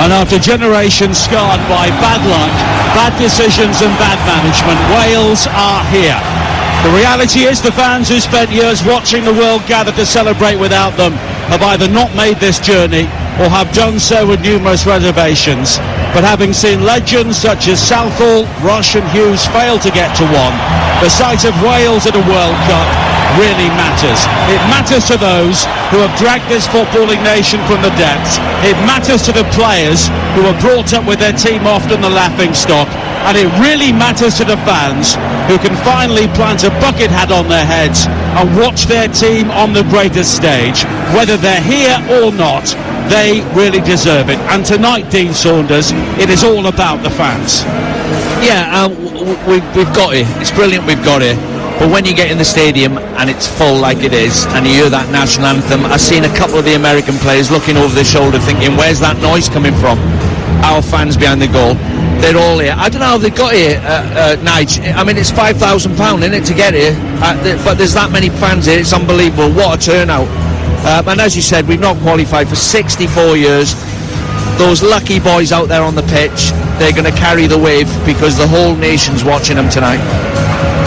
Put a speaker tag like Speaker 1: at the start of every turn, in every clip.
Speaker 1: And after generations scarred by bad luck, bad decisions and bad management, Wales are here. The reality is the fans who spent years watching the world gather to celebrate without them have either not made this journey or have done so with numerous reservations. But having seen legends such as Southall, Rush and Hughes fail to get to one, the sight of Wales at a World Cup really matters. It matters to those who have dragged this footballing nation from the depths. It matters to the players who are brought up with their team often the laughing stock. And it really matters to the fans who can finally plant a bucket hat on their heads and watch their team on the greatest stage. Whether they're here or not, they really deserve it. And tonight, Dean Saunders, it is all about the fans.
Speaker 2: Yeah, we've got it. It's brilliant we've got it. But when you get in the stadium and it's full like it is, and you hear that national anthem, I've seen a couple of the American players looking over their shoulder thinking, where's that noise coming from? Our fans behind the goal, they're all here. I don't know how they got here, Nige. I mean, it's £5,000, isn't it, to get here? But there's that many fans here, it's unbelievable. What a turnout. And as you said, we've not qualified for 64 years. Those lucky boys out there on the pitch, they're going to carry the wave because the whole nation's watching them tonight.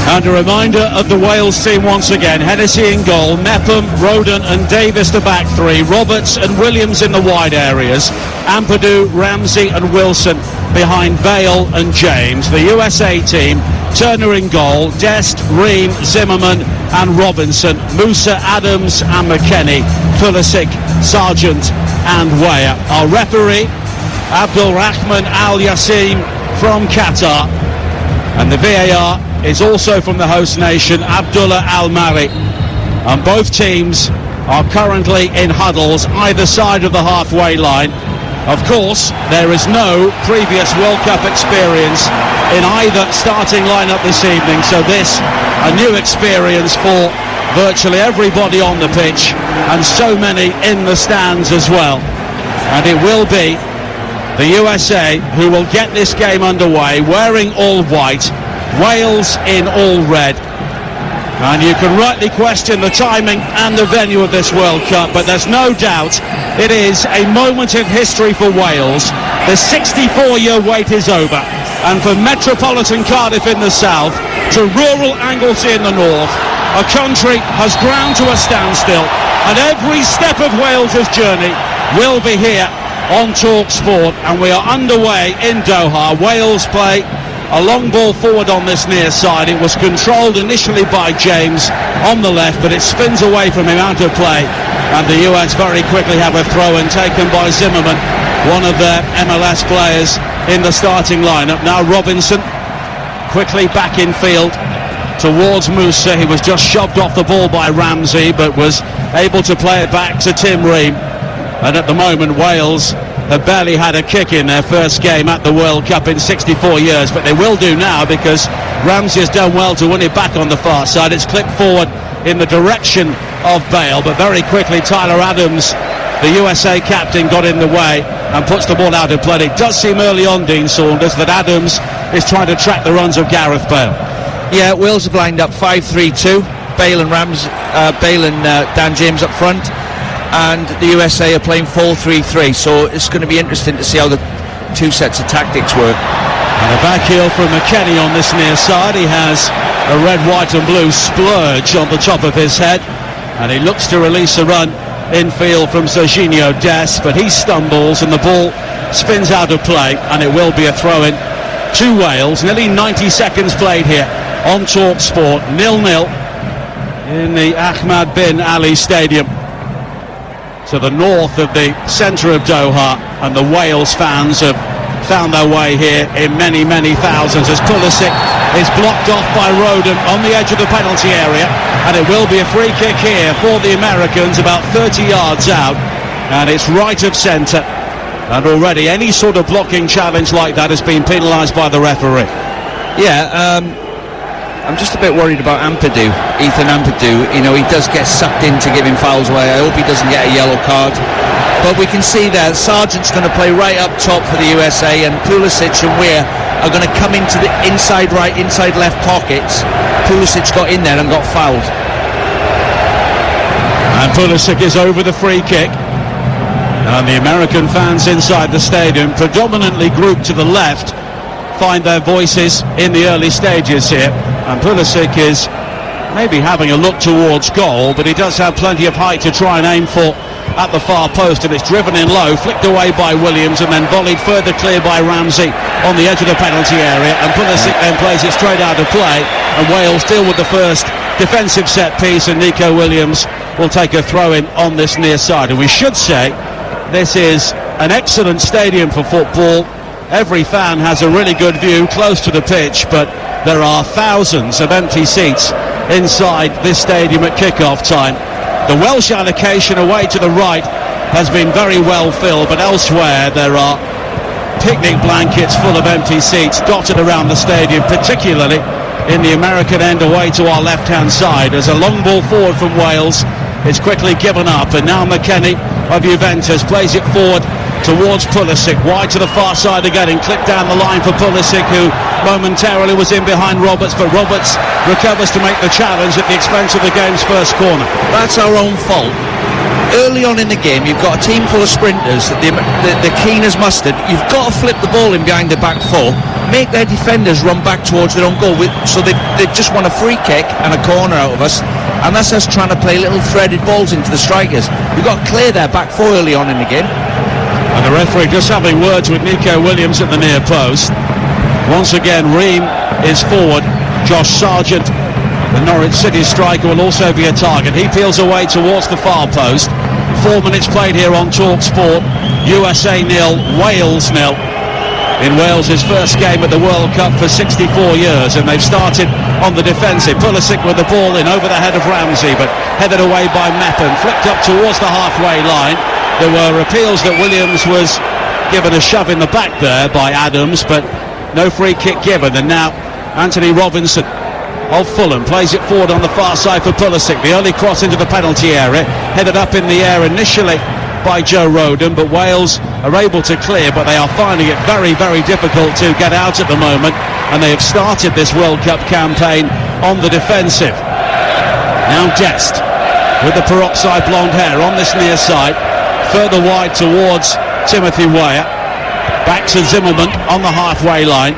Speaker 1: And a reminder of the Wales team once again. Hennessy in goal, Mepham, Roden and Davis the back three, Roberts and Williams in the wide areas, Ampadu, Ramsey and Wilson behind Bale and James. The USA team, Turner in goal, Dest, Ream, Zimmerman and Robinson, Musa, Adams and McKennie, Pulisic, Sargent and Weah. Our referee, Abdul Rahman Al Yassim from Qatar. And the VAR is also from the host nation, Abdullah Al-Mari. And both teams are currently in huddles either side of the halfway line. Of course, there is no previous World Cup experience in either starting lineup this evening, so this a new experience for virtually everybody on the pitch and so many in the stands as well. And it will be the USA who will get this game underway wearing all white, Wales in all red. And you can rightly question the timing and the venue of this World Cup, but there's no doubt it is a moment in history for Wales. The 64-year wait is over, and for metropolitan Cardiff in the south to rural Anglesey in the north, a country has ground to a standstill, and every step of Wales's journey will be here on Talk Sport. And we are underway in Doha. Wales play a long ball forward on this near side. It was controlled initially by James on the left, but it spins away from him out of play, and the US very quickly have a throw-in taken by Zimmerman, one of their MLS players in the starting lineup. Now Robinson quickly back in field towards Musa. He was just shoved off the ball by Ramsey, but was able to play it back to Tim Ream. And at the moment Wales have barely had a kick in their first game at the World Cup in 64 years, but they will do now because Ramsey has done well to win it back on the far side. It's clipped forward in the direction of Bale, but very quickly Tyler Adams, the USA captain, got in the way and puts the ball out of play. It does seem early on, Dean Saunders, that Adams is trying to track the runs of Gareth Bale.
Speaker 2: Yeah, Wales have lined up 5-3-2, Bale and Dan James up front, and the USA are playing 4-3-3, so it's going to be interesting to see how the two sets of tactics work.
Speaker 1: And a back heel from McKennie on this near side. He has a red, white and blue splurge on the top of his head, and he looks to release a run infield from Serginho Dest, but he stumbles and the ball spins out of play, and it will be a throw-in to Wales. Nearly 90 seconds played here on Talk Sport, 0-0 in the Ahmad bin Ali Stadium, to the north of the centre of Doha, and the Wales fans have found their way here in many, many thousands as Pulisic is blocked off by Roden on the edge of the penalty area, and it will be a free kick here for the Americans about 30 yards out, and it's right of centre, and already any sort of blocking challenge like that has been penalised by the referee.
Speaker 2: Yeah, I'm just a bit worried about Ethan Ampadu. You know, he does get sucked into giving fouls away. I hope he doesn't get a yellow card. But we can see there, Sargent's going to play right up top for the USA, and Pulisic and Weah are going to come into the inside right, inside left pockets. Pulisic got in there and got fouled.
Speaker 1: And Pulisic is over the free kick. And the American fans inside the stadium, predominantly grouped to the left, find their voices in the early stages here. And Pulisic is maybe having a look towards goal, but he does have plenty of height to try and aim for at the far post, and it's driven in low, flicked away by Williams, and then volleyed further clear by Ramsey on the edge of the penalty area, and Pulisic then plays it straight out of play, and Wales deal with the first defensive set piece, and Nico Williams will take a throw in on this near side. And we should say this is an excellent stadium for football. Every fan has a really good view close to the pitch, but there are thousands of empty seats inside this stadium at kick-off time. The Welsh allocation away to the right has been very well filled, but elsewhere there are picnic blankets full of empty seats dotted around the stadium, particularly in the American end away to our left-hand side. As a long ball forward from Wales, it's quickly given up, and now McKennie of Juventus plays it forward towards Pulisic, wide to the far side again, and clipped down the line for Pulisic, who momentarily was in behind Roberts, but Roberts recovers to make the challenge at the expense of the game's first corner.
Speaker 2: That's our own fault. Early on in the game, you've got a team full of sprinters that they're keen as mustard. You've got to flip the ball in behind the back four, make their defenders run back towards their own goal, so they just want a free kick and a corner out of us, and that's us trying to play little threaded balls into the strikers. You've got to clear their back four early on in the game.
Speaker 1: And the referee just having words with Nico Williams at the near post. Once again, Ream is forward. Josh Sargent, the Norwich City striker, will also be a target. He peels away towards the far post. 4 minutes played here on Talk Sport. USA 0, Wales 0. In Wales' first game at the World Cup for 64 years, and they've started on the defensive. Pulisic with the ball in over the head of Ramsey, but headed away by Mepham, flicked up towards the halfway line. There were appeals that Williams was given a shove in the back there by Adams, but no free kick given. And now Anthony Robinson of Fulham plays it forward on the far side for Pulisic. The early cross into the penalty area, headed up in the air initially by Joe Rodon, but Wales are able to clear, but they are finding it very, very difficult to get out at the moment, and they have started this World Cup campaign on the defensive. Now Dest with the peroxide blonde hair on this near side, further wide towards Timothy Weah, back to Zimmerman on the halfway line.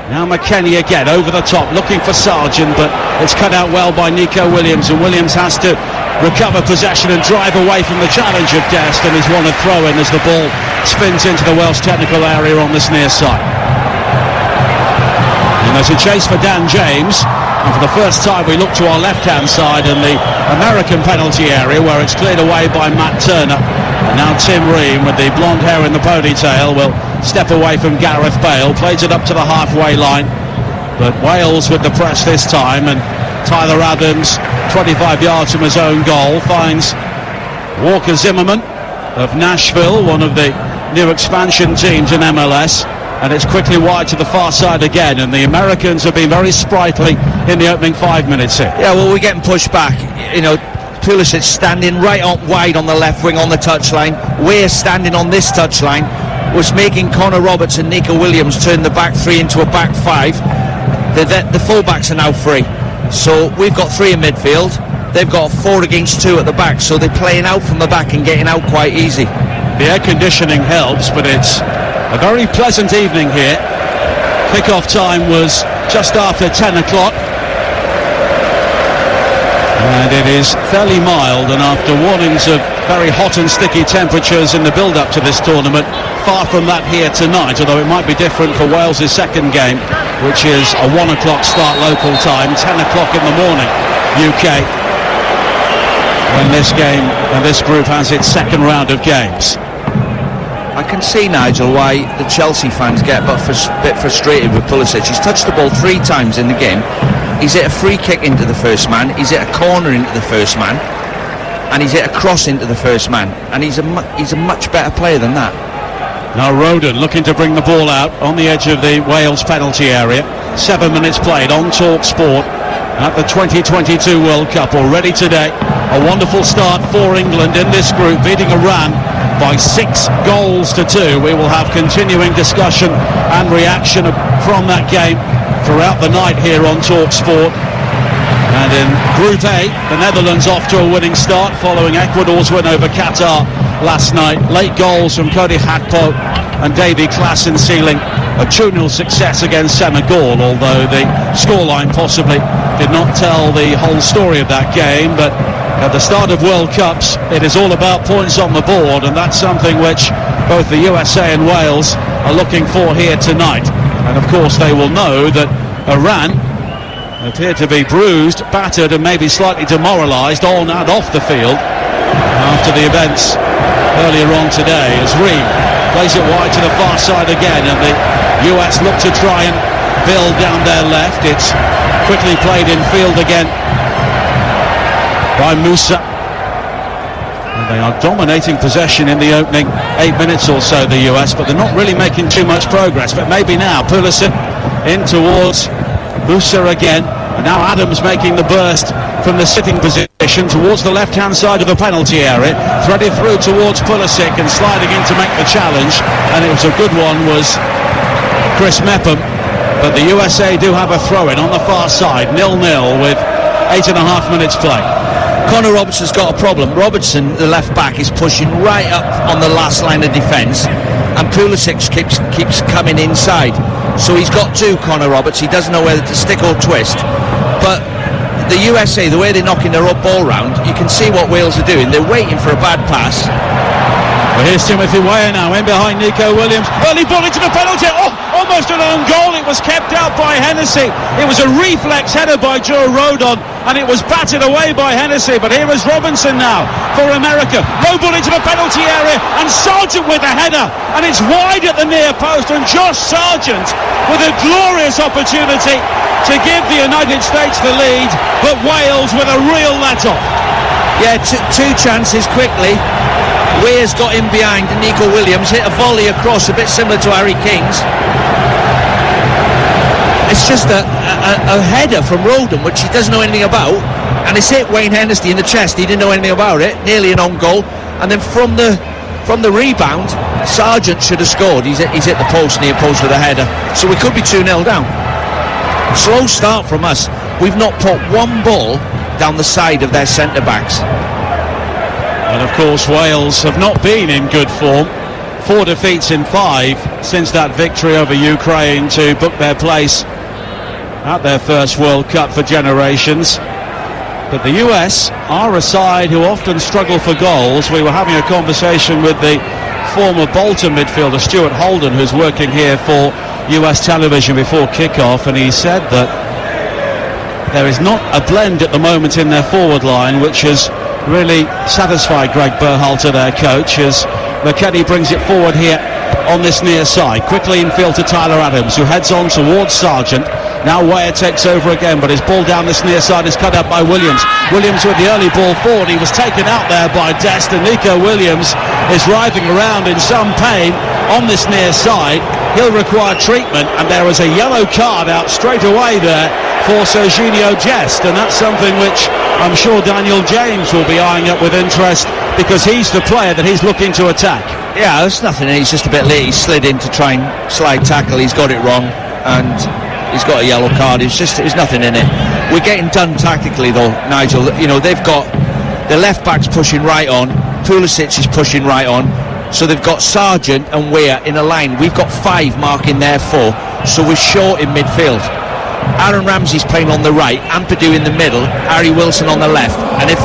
Speaker 1: Now McKennie again over the top, looking for Sargent, but it's cut out well by Nico Williams, and Williams has to recover possession and drive away from the challenge of Dest, and he's won a throw-in as the ball spins into the Welsh technical area on this near side. And there's a chase for Dan James, and for the first time we look to our left-hand side in the American penalty area, where it's cleared away by Matt Turner. And now Tim Ream, with the blonde hair in the ponytail, will step away from Gareth Bale, plays it up to the halfway line, but Wales with the press this time, and Tyler Adams, 25 yards from his own goal, finds Walker Zimmerman of Nashville, one of the new expansion teams in MLS, and it's quickly wide to the far side again, and the Americans have been very sprightly in the opening 5 minutes here.
Speaker 2: Yeah, well, we're getting pushed back. You know, Pulisic standing right on wide on the left wing on the touchline. We're standing on this touchline, was making Connor Roberts and Nico Williams turn the back three into a back five. The full-backs are now free. So we've got three in midfield, they've got 4 against 2 at the back, so they're playing out from the back and getting out quite easy.
Speaker 1: The air conditioning helps, but it's a very pleasant evening here. Kick-off time was just after 10 o'clock. And it is fairly mild, and after warnings of very hot and sticky temperatures in the build-up to this tournament, far from that here tonight, although it might be different for Wales' second game, which is a 1 o'clock start local time, 10 o'clock in the morning UK, when this game and this group has its second round of games.
Speaker 2: I can see, Nigel, why the Chelsea fans get a bit frustrated with Pulisic. He's touched the ball 3 times in the game. He's hit a free kick into the first man, he's hit a corner into the first man, and he's hit a cross into the first man, and he's a much better player than that.
Speaker 1: Now Rodon looking to bring the ball out on the edge of the Wales penalty area. 7 minutes played on Talk Sport at the 2022 World Cup already today. A wonderful start for England in this group, beating Iran by 6 goals to 2. We will have continuing discussion and reaction from that game throughout the night here on Talk Sport. And in Group A, the Netherlands off to a winning start following Ecuador's win over Qatar last night. Late goals from Cody Hakpo and Davy Klaassen sealing a 2-0 success against Senegal, although the scoreline possibly did not tell the whole story of that game. But at the start of World Cups, it is all about points on the board, and that's something which both the USA and Wales are looking for here tonight. And of course they will know that Iran appear to be bruised, battered and maybe slightly demoralised on and off the field after the events earlier on today, as Reed plays it wide to the far side again, and the US look to try and build down their left. It's quickly played in field again by Musa, and they are dominating possession in the opening 8 minutes or so, the US, but they're not really making too much progress. But maybe now Pulisic in towards Musa again, and now Adams making the burst from the sitting position towards the left-hand side of the penalty area, threaded through towards Pulisic and sliding in to make the challenge, and it was a good one, was Chris Mepham. But the USA do have a throw-in on the far side, 0-0 with 8.5 minutes play.
Speaker 2: Connor Robertson's got a problem. Robertson, the left back, is pushing right up on the last line of defence, and Pulisic keeps coming inside. So he's got two, Connor Roberts. He doesn't know whether to stick or twist. But the USA, the way they're knocking their ball round, you can see what Wales are doing. They're waiting for a bad pass.
Speaker 1: Well, here's Timothy Weah now, in behind Nico Williams. Early ball into the penalty. Oh, almost an own goal. It was kept out by Hennessy. It was a reflex header by Joe Rodon, and it was batted away by Hennessy. But here is Robinson now for America. Low ball into the penalty area, and Sargent with a header, and it's wide at the near post, and Josh Sargent with a glorious opportunity to give the United States the lead, but Wales with a real let-off.
Speaker 2: Yeah, two chances quickly. Weah's got in behind, and Nico Williams hit a volley across, a bit similar to Harry King's. It's just a header from Rodon, which he doesn't know anything about, and it's hit Wayne Hennessy in the chest. He didn't know anything about it. Nearly an own goal, and then from the rebound, Sargent should have scored. He's hit the post, near post with a header, so we could be 2-0 down. Slow start from us. We've not put one ball down the side of their centre backs.
Speaker 1: And of course Wales have not been in good form. 4 defeats in 5 since that victory over Ukraine to book their place at their first World Cup for generations. But the US are a side who often struggle for goals. We were having a conversation with the former Bolton midfielder Stuart Holden, who's working here for US television before kick-off, and he said that there is not a blend at the moment in their forward line which has really satisfied Greg Berhalter, their coach, as McKennie brings it forward here on this near side. Quickly infield to Tyler Adams, who heads on towards Sargent. Now Weah takes over again, but his ball down this near side is cut up by Williams. Williams with the early ball forward. He was taken out there by Dest, and Nico Williams is writhing around in some pain on this near side. He'll require treatment, and there is a yellow card out straight away there for Serginho Dest, and that's something which I'm sure Daniel James will be eyeing up with interest, because he's the player that he's looking to attack.
Speaker 2: Yeah, there's nothing. He's just a bit late. He slid in to try and slide tackle. He's got it wrong, and he's got a yellow card. There's nothing in it. We're getting done tactically though, Nigel. You know, they've got the left backs pushing right on, Pulisic is pushing right on, so they've got Sargent and Weah in a line. We've got 5 marking their 4, so we're short in midfield. Aaron Ramsey's playing on the right, Ampadu in the middle, Harry Wilson on the left, and if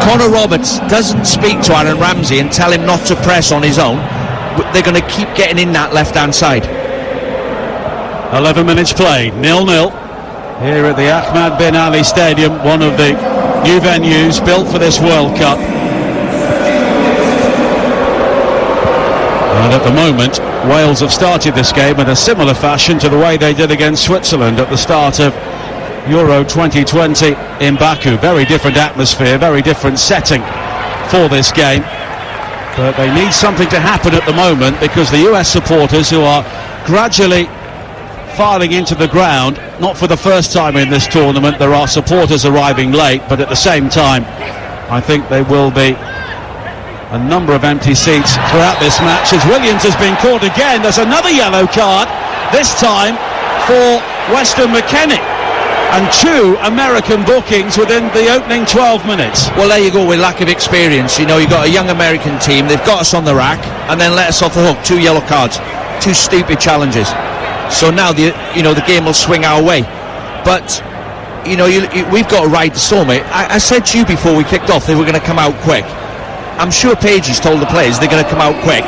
Speaker 2: Connor Roberts doesn't speak to Aaron Ramsey and tell him not to press on his own, they're going to keep getting in that left hand side.
Speaker 1: 11 minutes played, 0-0 here at the Ahmad bin Ali Stadium, one of the new venues built for this World Cup. And at the moment, Wales have started this game in a similar fashion to the way they did against Switzerland at the start of Euro 2020 in Baku. Very different atmosphere, very different setting for this game. But they need something to happen at the moment, because the US supporters, who are gradually filing into the ground, not for the first time in this tournament, there are supporters arriving late, but at the same time, I think there will be a number of empty seats throughout this match, as Williams has been caught again. There's another yellow card, this time for Weston McKennie, and 2 American bookings within the opening 12 minutes.
Speaker 2: Well, there you go, with lack of experience. You know, you've got a young American team, they've got us on the rack, and then let us off the hook. 2 yellow cards, 2 stupid challenges. So now the game will swing our way. But you know, we've got to ride the storm. I said to you before we kicked off they were going to come out quick. I'm sure Page's told the players they're going to come out quick.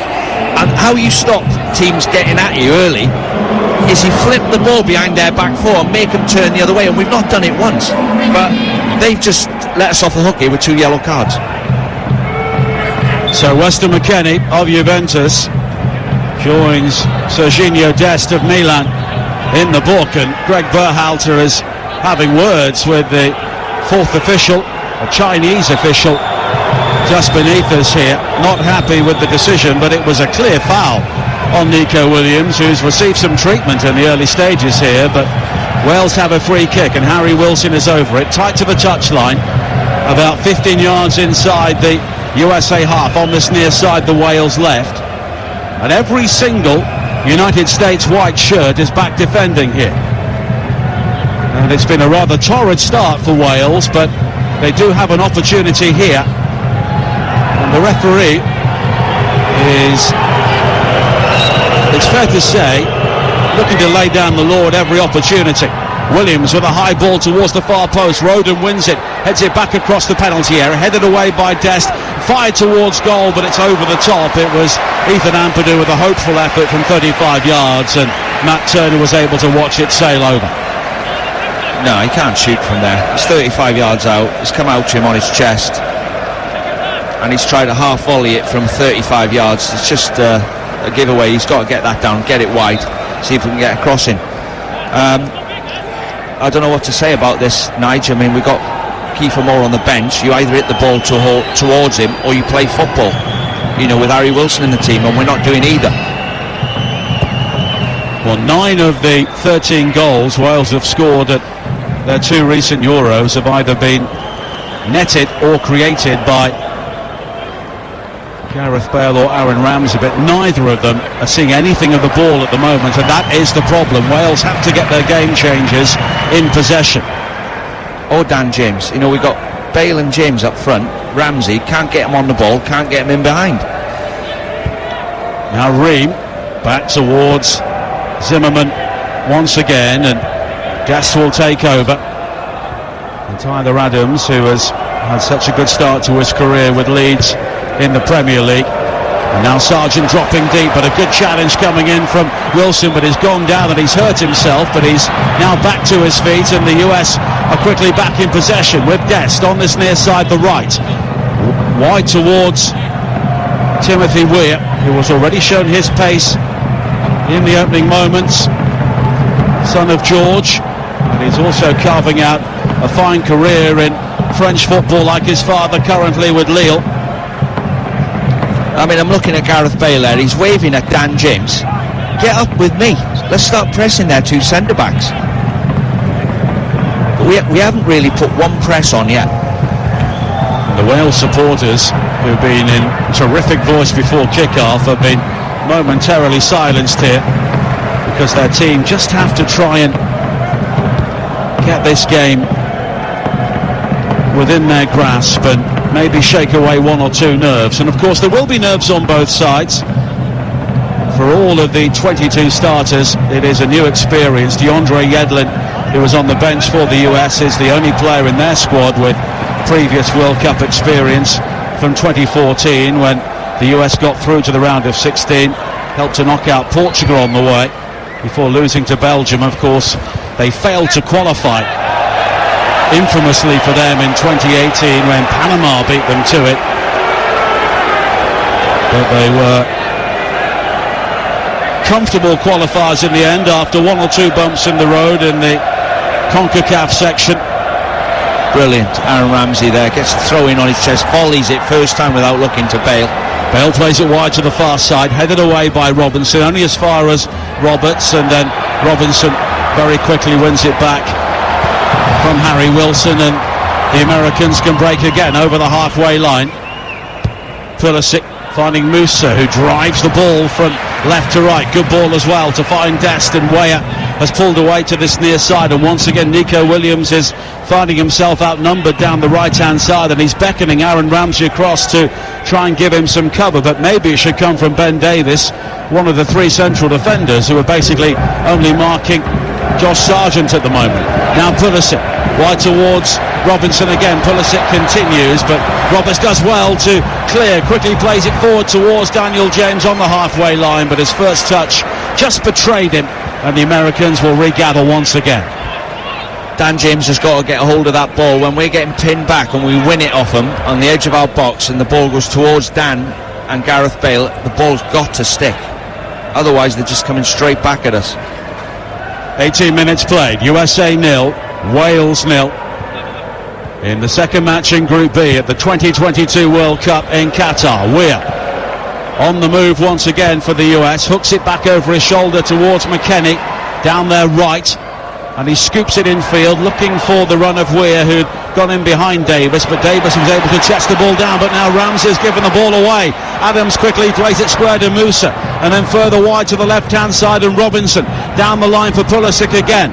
Speaker 2: And how you stop teams getting at you early is you flip the ball behind their back four and make them turn the other way, and we've not done it once. But they've just let us off the hook here with 2 yellow cards.
Speaker 1: So Weston McKennie of Juventus joins Serginho Dest of Milan in the book, and Greg Berhalter is having words with the 4th official, a Chinese official just beneath us here, not happy with the decision, but it was a clear foul on Nico Williams, who's received some treatment in the early stages here. But Wales have a free kick and Harry Wilson is over it, tight to the touchline, about 15 yards inside the USA half, on this near side, the Wales left, and every single United States white shirt is back defending here. And it's been a rather torrid start for Wales, but they do have an opportunity here. And the referee is, it's fair to say, looking to lay down the law at every opportunity. Williams with a high ball towards the far post. Roden wins it, heads it back across the penalty area, headed away by Dest, fired towards goal, but it's over the top. It was Ethan Ampadu with a hopeful effort from 35 yards, and Matt Turner was able to watch it sail over.
Speaker 2: No, he can't shoot from there. He's 35 yards out. He's come out to him on his chest, and he's tried to half volley it from 35 yards. It's just a giveaway. He's got to get that down, get it wide, see if we can get a crossing. I don't know what to say about this, Nigel. I mean, we've got Kiefer Moore on the bench. You either hit the ball towards him or you play football, you know, with Harry Wilson in the team, and we're not doing either.
Speaker 1: Well, 9 of the 13 goals Wales have scored at their 2 recent Euros have either been netted or created by Gareth Bale or Aaron Ramsey, but neither of them are seeing anything of the ball at the moment, and that is the problem. Wales have to get their game changers in possession.
Speaker 2: Or Dan James. You know, we've got Bale and James up front. Ramsey can't get him on the ball, can't get him in behind.
Speaker 1: Now Ream back towards Zimmerman once again, and Dest will take over. And Tyler Adams, who has had such a good start to his career with Leeds in the Premier League, and now Sargent dropping deep, but a good challenge coming in from Wilson, but he's gone down and he's hurt himself, but he's now back to his feet, and the US are quickly back in possession with Dest on this near side, the right, wide towards Timothy Weir, who has already shown his pace in the opening moments, son of George, and he's also carving out a fine career in French football like his father, currently with Lille.
Speaker 2: I mean, I'm looking at Gareth Bale there, he's waving at Dan James. Get up with me, let's start pressing their 2 centre-backs. But we haven't really put one press on yet.
Speaker 1: The Wales supporters, who've been in terrific voice before kick-off, have been momentarily silenced here, because their team just have to try and get this game within their grasp and maybe shake away 1 or 2 nerves. And of course there will be nerves on both sides. For all of the 22 starters, it is a new experience. DeAndre Yedlin, who was on the bench for the US, is the only player in their squad with previous World Cup experience from 2014, when the US got through to the round of 16, helped to knock out Portugal on the way before losing to Belgium. Of course, they failed to qualify, infamously for them, in 2018 when Panama beat them to it. But they were comfortable qualifiers in the end after 1 or 2 bumps in the road in the CONCACAF section.
Speaker 2: Brilliant. Aaron Ramsey there gets the throw in on his chest, volleys it first time without looking to Bale.
Speaker 1: Bale plays it wide to the far side, headed away by Robinson, only as far as Roberts, and then Robinson very quickly wins it back from Harry Wilson, and the Americans can break again over the halfway line. Pulisic finding Musa, who drives the ball from left to right. Good ball as well to find Dest, and Weah has pulled away to this near side, and once again Nico Williams is finding himself outnumbered down the right hand side, and he's beckoning Aaron Ramsey across to try and give him some cover, but maybe it should come from Ben Davies, one of the three central defenders who are basically only marking Josh Sargent at the moment. Now Pulisic wide towards Robinson again. Pulisic continues, but Roberts does well to clear, quickly plays it forward towards Daniel James on the halfway line, but his first touch just betrayed him, and the Americans will regather once again.
Speaker 2: Dan James has got to get a hold of that ball. When we're getting pinned back and we win it off him on the edge of our box and the ball goes towards Dan and Gareth Bale, the ball's got to stick, otherwise they're just coming straight back at us.
Speaker 1: 18 minutes played, USA 0, Wales 0 in the second match in Group B at the 2022 World Cup in Qatar. Weah on the move once again for the US, hooks it back over his shoulder towards McKennie down their right, and he scoops it infield looking for the run of Weah, who'd gone in behind Davis, but Davis was able to chest the ball down, but now Ramsey's given the ball away. Adams quickly plays it square to Musa, and then further wide to the left hand side, and Robinson down the line for Pulisic again,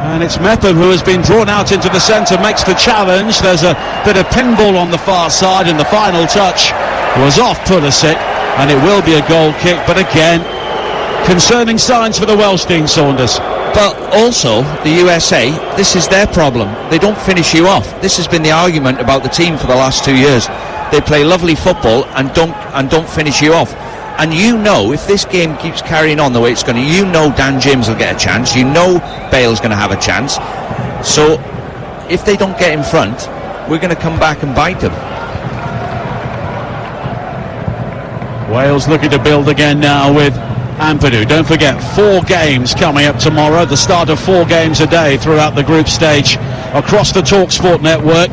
Speaker 1: and it's Mepham who has been drawn out into the centre, makes the challenge. There's a bit of pinball on the far side, and the final touch was off Pulisic, and it will be a goal kick, but again concerning signs for the Welsh team, Saunders.
Speaker 2: But also the USA, this is their problem. They don't finish you off. This has been the argument about the team for the last 2 years. They play lovely football and don't finish you off. And you know, if this game keeps carrying on the way it's going to, you know Dan James will get a chance. You know Bale's going to have a chance. So if they don't get in front, we're going to come back and bite them.
Speaker 1: Wales looking to build again now with Ampadu. Don't forget, 4 games coming up tomorrow, the start of 4 games a day throughout the group stage across the TalkSport network.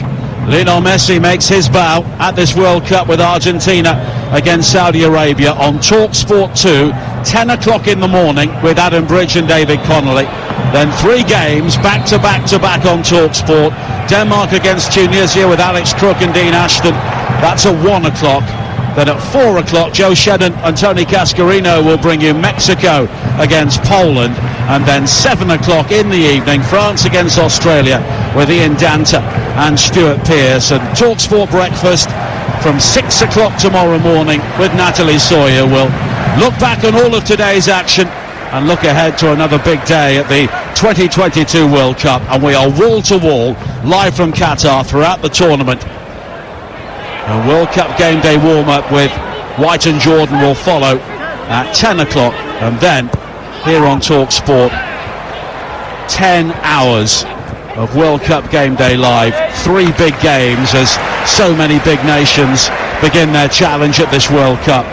Speaker 1: Lionel Messi makes his bow at this World Cup with Argentina against Saudi Arabia on TalkSport 2, 10 o'clock in the morning with Adam Bridge and David Connolly. Then 3 games back to back to back on TalkSport. Denmark against Tunisia with Alex Crook and Dean Ashton. That's at 1 o'clock. Then at 4 o'clock, Joe Shedden and Tony Cascarino will bring you Mexico against Poland. And then 7 o'clock in the evening, France against Australia with Ian Danta and Stuart Pearce. And TalkSport Breakfast from 6 o'clock tomorrow morning with Natalie Sawyer. We'll look back on all of today's action and look ahead to another big day at the 2022 World Cup. And we are wall to wall, live from Qatar throughout the tournament. A World Cup game day warm-up with White and Jordan will follow at 10 o'clock, and then here on TalkSport, 10 hours of World Cup game day live. 3 big games as so many big nations begin their challenge at this World Cup.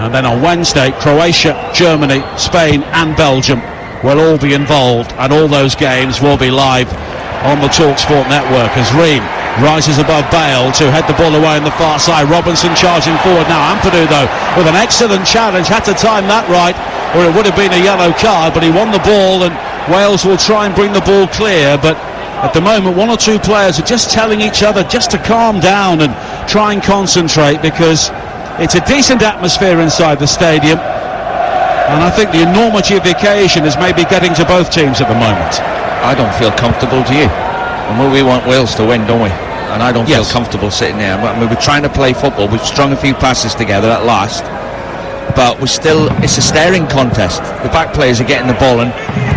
Speaker 1: And then on Wednesday, Croatia, Germany, Spain and Belgium will all be involved, and all those games will be live on the TalkSport network as Ream rises above Bale to head the ball away on the far side. Robinson charging forward now. Ampadu though with an excellent challenge, had to time that right or it would have been a yellow card, but he won the ball and Wales will try and bring the ball clear. But at the moment 1 or 2 players are just telling each other just to calm down and try and concentrate, because it's a decent atmosphere inside the stadium, and I think the enormity of the occasion is maybe getting to both teams at the moment.
Speaker 2: I don't feel comfortable, do you? And we want Wales to win, don't we? And I don't feel comfortable sitting there. I mean, we're trying to play football. We've strung a few passes together at last, but it's a staring contest. The back players are getting the ball and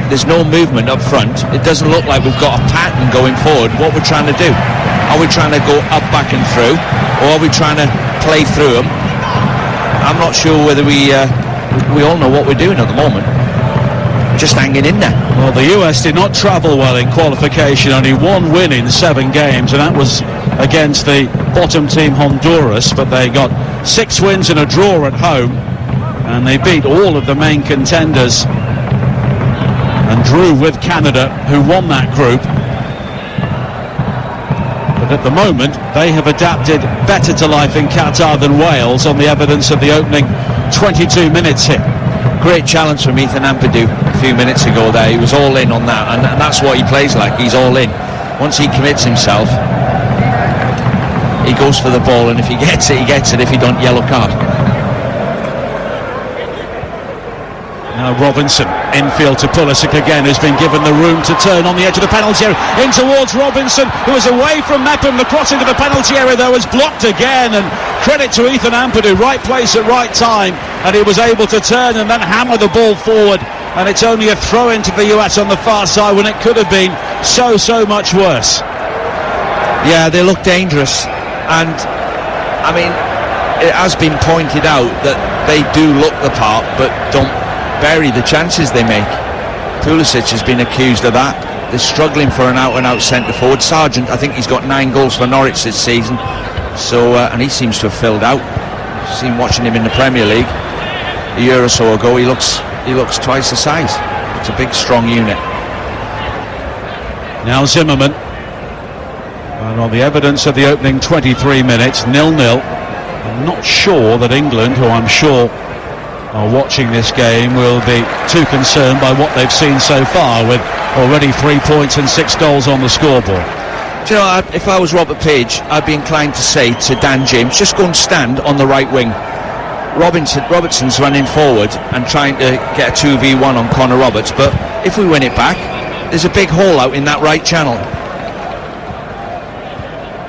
Speaker 2: there's no movement up front. It doesn't look like we've got a pattern going forward. What we're trying to do? Are we trying to go up, back and through, or are we trying to play through them? I'm not sure whether we all know what we're doing at the moment. Just hanging in there.
Speaker 1: Well, the US did not travel well in qualification, only 1 win in 7 games, and that was against the bottom team Honduras, but they got 6 wins and a draw at home, and they beat all of the main contenders and drew with Canada, who won that group. But at the moment they have adapted better to life in Qatar than Wales, on the evidence of the opening 22 minutes here.
Speaker 2: Great challenge from Ethan Ampadu a few minutes ago there. He was all in on that, and that's what he plays like. He's all in. Once he commits himself, he goes for the ball, and if he gets it, he gets it. If he don't, yellow card.
Speaker 1: Now Robinson, infield to Pulisic again, who's been given the room to turn on the edge of the penalty area. In towards Robinson, who is away from Mepham. The cross into the penalty area, though, is blocked again. And credit to Ethan Ampadu, right place at right time. And he was able to turn and then hammer the ball forward. And it's only a throw into the US on the far side when it could have been so much worse.
Speaker 2: Yeah, they look dangerous. And, I mean, it has been pointed out that they do look the part, but don't bury the chances they make. Pulisic has been accused of that. They're struggling for an out-and-out centre-forward. Sargent, I think he's got 9 goals for Norwich this season. So, and he seems to have filled out. Seen watching him in the Premier League a year or so ago. He looks twice the size. It's a big, strong unit.
Speaker 1: Now Zimmerman. And on the evidence of the opening 23 minutes, 0-0. I'm not sure that England, who I'm sure are watching this game, will be too concerned by what they've seen so far, with already 3 points and 6 goals on the scoreboard.
Speaker 2: Do you know, if I was Robert Page, I'd be inclined to say to Dan James, just go and stand on the right wing. Robertson's running forward and trying to get a 2v1 on Connor Roberts, but if we win it back, there's a big hole out in that right channel.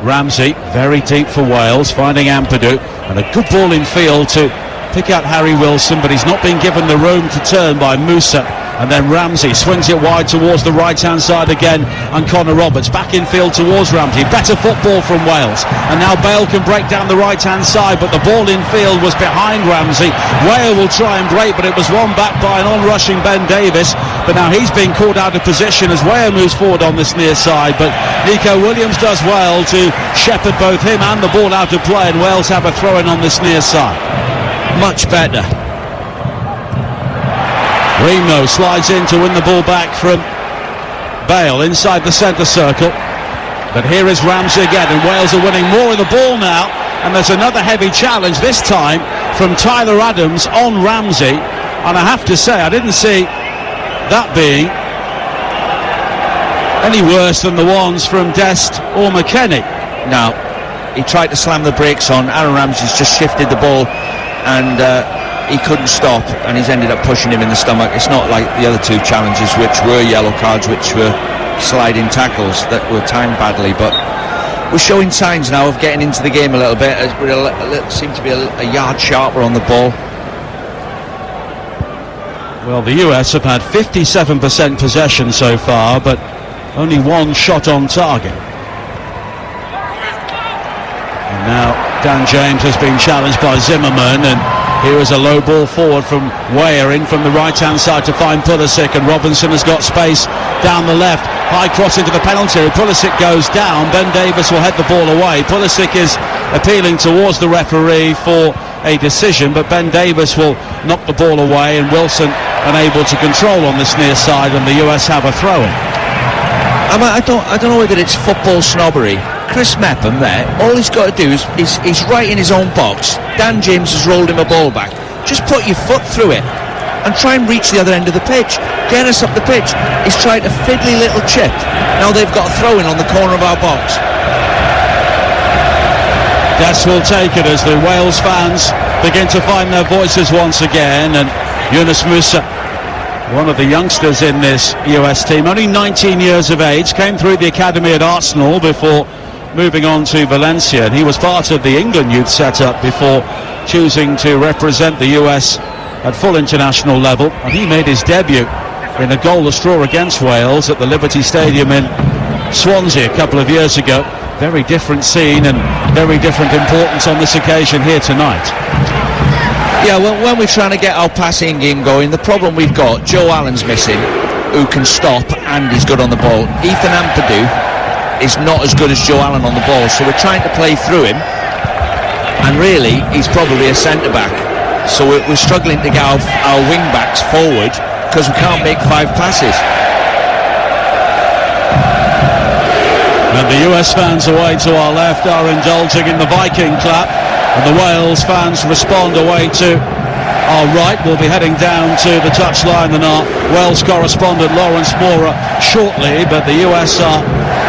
Speaker 1: Ramsey, very deep for Wales, finding Ampadu, and a good ball in field to pick out Harry Wilson, but he's not been given the room to turn by Musa. And then Ramsey swings it wide towards the right-hand side again, and Connor Roberts back in field towards Ramsey. Better football from Wales, and now Bale can break down the right-hand side, but the ball in field was behind Ramsey. Weah will try and break, but it was won back by an on-rushing Ben Davis. But now he's being caught out of position as Weah moves forward on this near side, but Nico Williams does well to shepherd both him and the ball out of play, and Wales have a throw-in on this near side.
Speaker 2: Much better.
Speaker 1: Remo slides in to win the ball back from Bale inside the centre circle. But here is Ramsey again, and Wales are winning more of the ball now. And there's another heavy challenge, this time from Tyler Adams on Ramsey. And I have to say, I didn't see that being any worse than the ones from Dest or McKennie.
Speaker 2: No, he tried to slam the brakes on. Aaron Ramsey's just shifted the ball, and he couldn't stop, and he's ended up pushing him in the stomach. It's not like the other 2 challenges, which were yellow cards, which were sliding tackles that were timed badly. But we're showing signs now of getting into the game a little bit, as we seem to be a yard sharper on the ball.
Speaker 1: Well, the US have had 57% possession so far, but only 1 shot on target. And now Dan James has been challenged by Zimmerman, and here is a low ball forward from Weah in from the right-hand side to find Pulisic, and Robinson has got space down the left. High cross into the penalty area. Pulisic goes down. Ben Davis will head the ball away. Pulisic is appealing towards the referee for a decision, but Ben Davis will knock the ball away, and Wilson unable to control on this near side, and the US have a throw-in.
Speaker 2: I don't know whether it's football snobbery. Chris Mepham there, all he's got to do is he's right in his own box. Dan James has rolled him a ball back. Just put your foot through it and try and reach the other end of the pitch. Get us up the pitch. He's tried a fiddly little chip. Now they've got a throw-in on the corner of our box.
Speaker 1: Des will take it as the Wales fans begin to find their voices once again, and Yunus Musa, one of the youngsters in this US team, only 19 years of age, came through the academy at Arsenal before moving on to Valencia, and he was part of the England youth setup before choosing to represent the US at full international level, and he made his debut in a goalless draw against Wales at the Liberty Stadium in Swansea a couple of years ago. Very different scene and very different importance on this occasion here tonight.
Speaker 2: Yeah, when we're trying to get our passing game going, the problem we've got, Joe Allen's missing, who can stop and he's good on the ball. Ethan Ampadu is not as good as Joe Allen on the ball, so we're trying to play through him, and really he's probably a centre-back, so we're struggling to get our wing-backs forward because we can't make 5 passes.
Speaker 1: And the US fans away to our left are indulging in the Viking clap, and the Wales fans respond away to our right will be heading down to the touchline than our Wales correspondent Lawrence Mora shortly, but the US are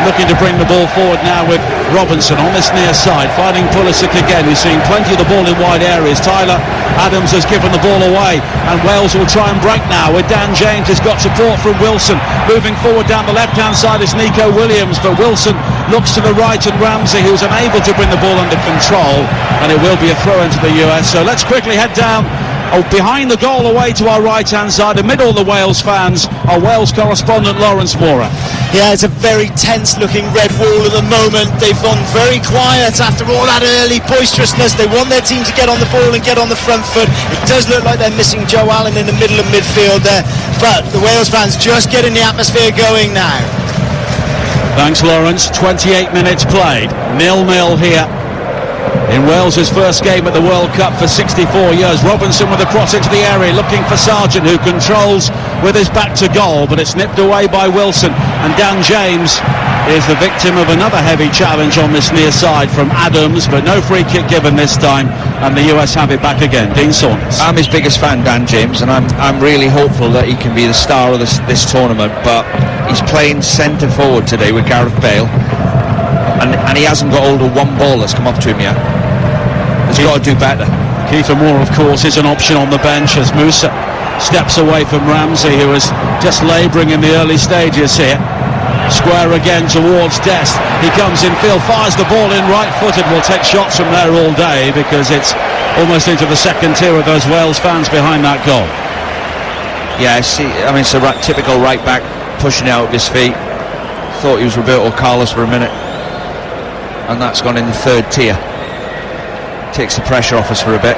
Speaker 1: looking to bring the ball forward now with Robinson on this near side, finding Pulisic again, who's seen plenty of the ball in wide areas. Tyler Adams has given the ball away, and Wales will try and break now with Dan James has got support from Wilson. Moving forward down the left hand side is Nico Williams, but Wilson looks to the right and Ramsey, who's unable to bring the ball under control, and it will be a throw into the US. So let's quickly head down behind the goal away to our right hand side, amid all the Wales fans, our Wales correspondent Lawrence Mora.
Speaker 3: Yeah, it's a very tense looking red wall at the moment. They've gone very quiet after all that early boisterousness. They want their team to get on the ball and get on the front foot. It does look like they're missing Joe Allen in the middle of midfield there, but the Wales fans just getting the atmosphere going now.
Speaker 1: Thanks, Lawrence. 28 minutes played, 0-0 here in Wales' first game at the World Cup for 64 years. Robinson with a cross into the area, looking for Sargent, who controls with his back to goal, but it's nipped away by Wilson, and Dan James is the victim of another heavy challenge on this near side from Adams, but no free kick given this time, and the US have it back again. Dean Saunders.
Speaker 2: I'm his biggest fan, Dan James, and I'm really hopeful that he can be the star of this tournament, but he's playing centre forward today with Gareth Bale, and he hasn't got hold of one ball that's come up to him yet. He's got to do better.
Speaker 1: Kiefer Moore, of course, is an option on the bench as Musa steps away from Ramsey, who was just labouring in the early stages here. Square again towards Dest. He comes in field, fires the ball in right-footed. Will take shots from there all day because it's almost into the second tier of those Wales fans behind that goal.
Speaker 2: Yeah, it's a typical right back pushing out of his feet. Thought he was Roberto Carlos for a minute, and that's gone in the third tier. Takes the pressure off us for a bit.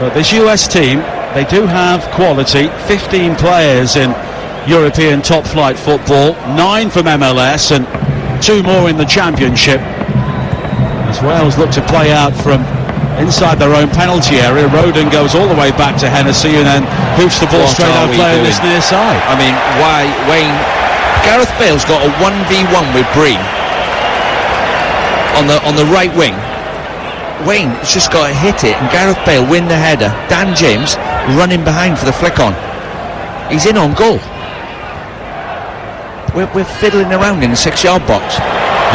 Speaker 1: But this US team, they do have quality. 15 players in European top flight football, 9 from MLS and 2 more in the Championship, as Wales look to play out from inside their own penalty area. Roden goes all the way back to Hennessy and then hoops the ball straight out playing this near side.
Speaker 2: I mean, why Wayne? Gareth Bale's got a 1v1 with Breen on the right wing. Wayne has just got to hit it and Gareth Bale win the header. Dan James running behind for the flick on. He's in on goal. We're fiddling around in the 6-yard box.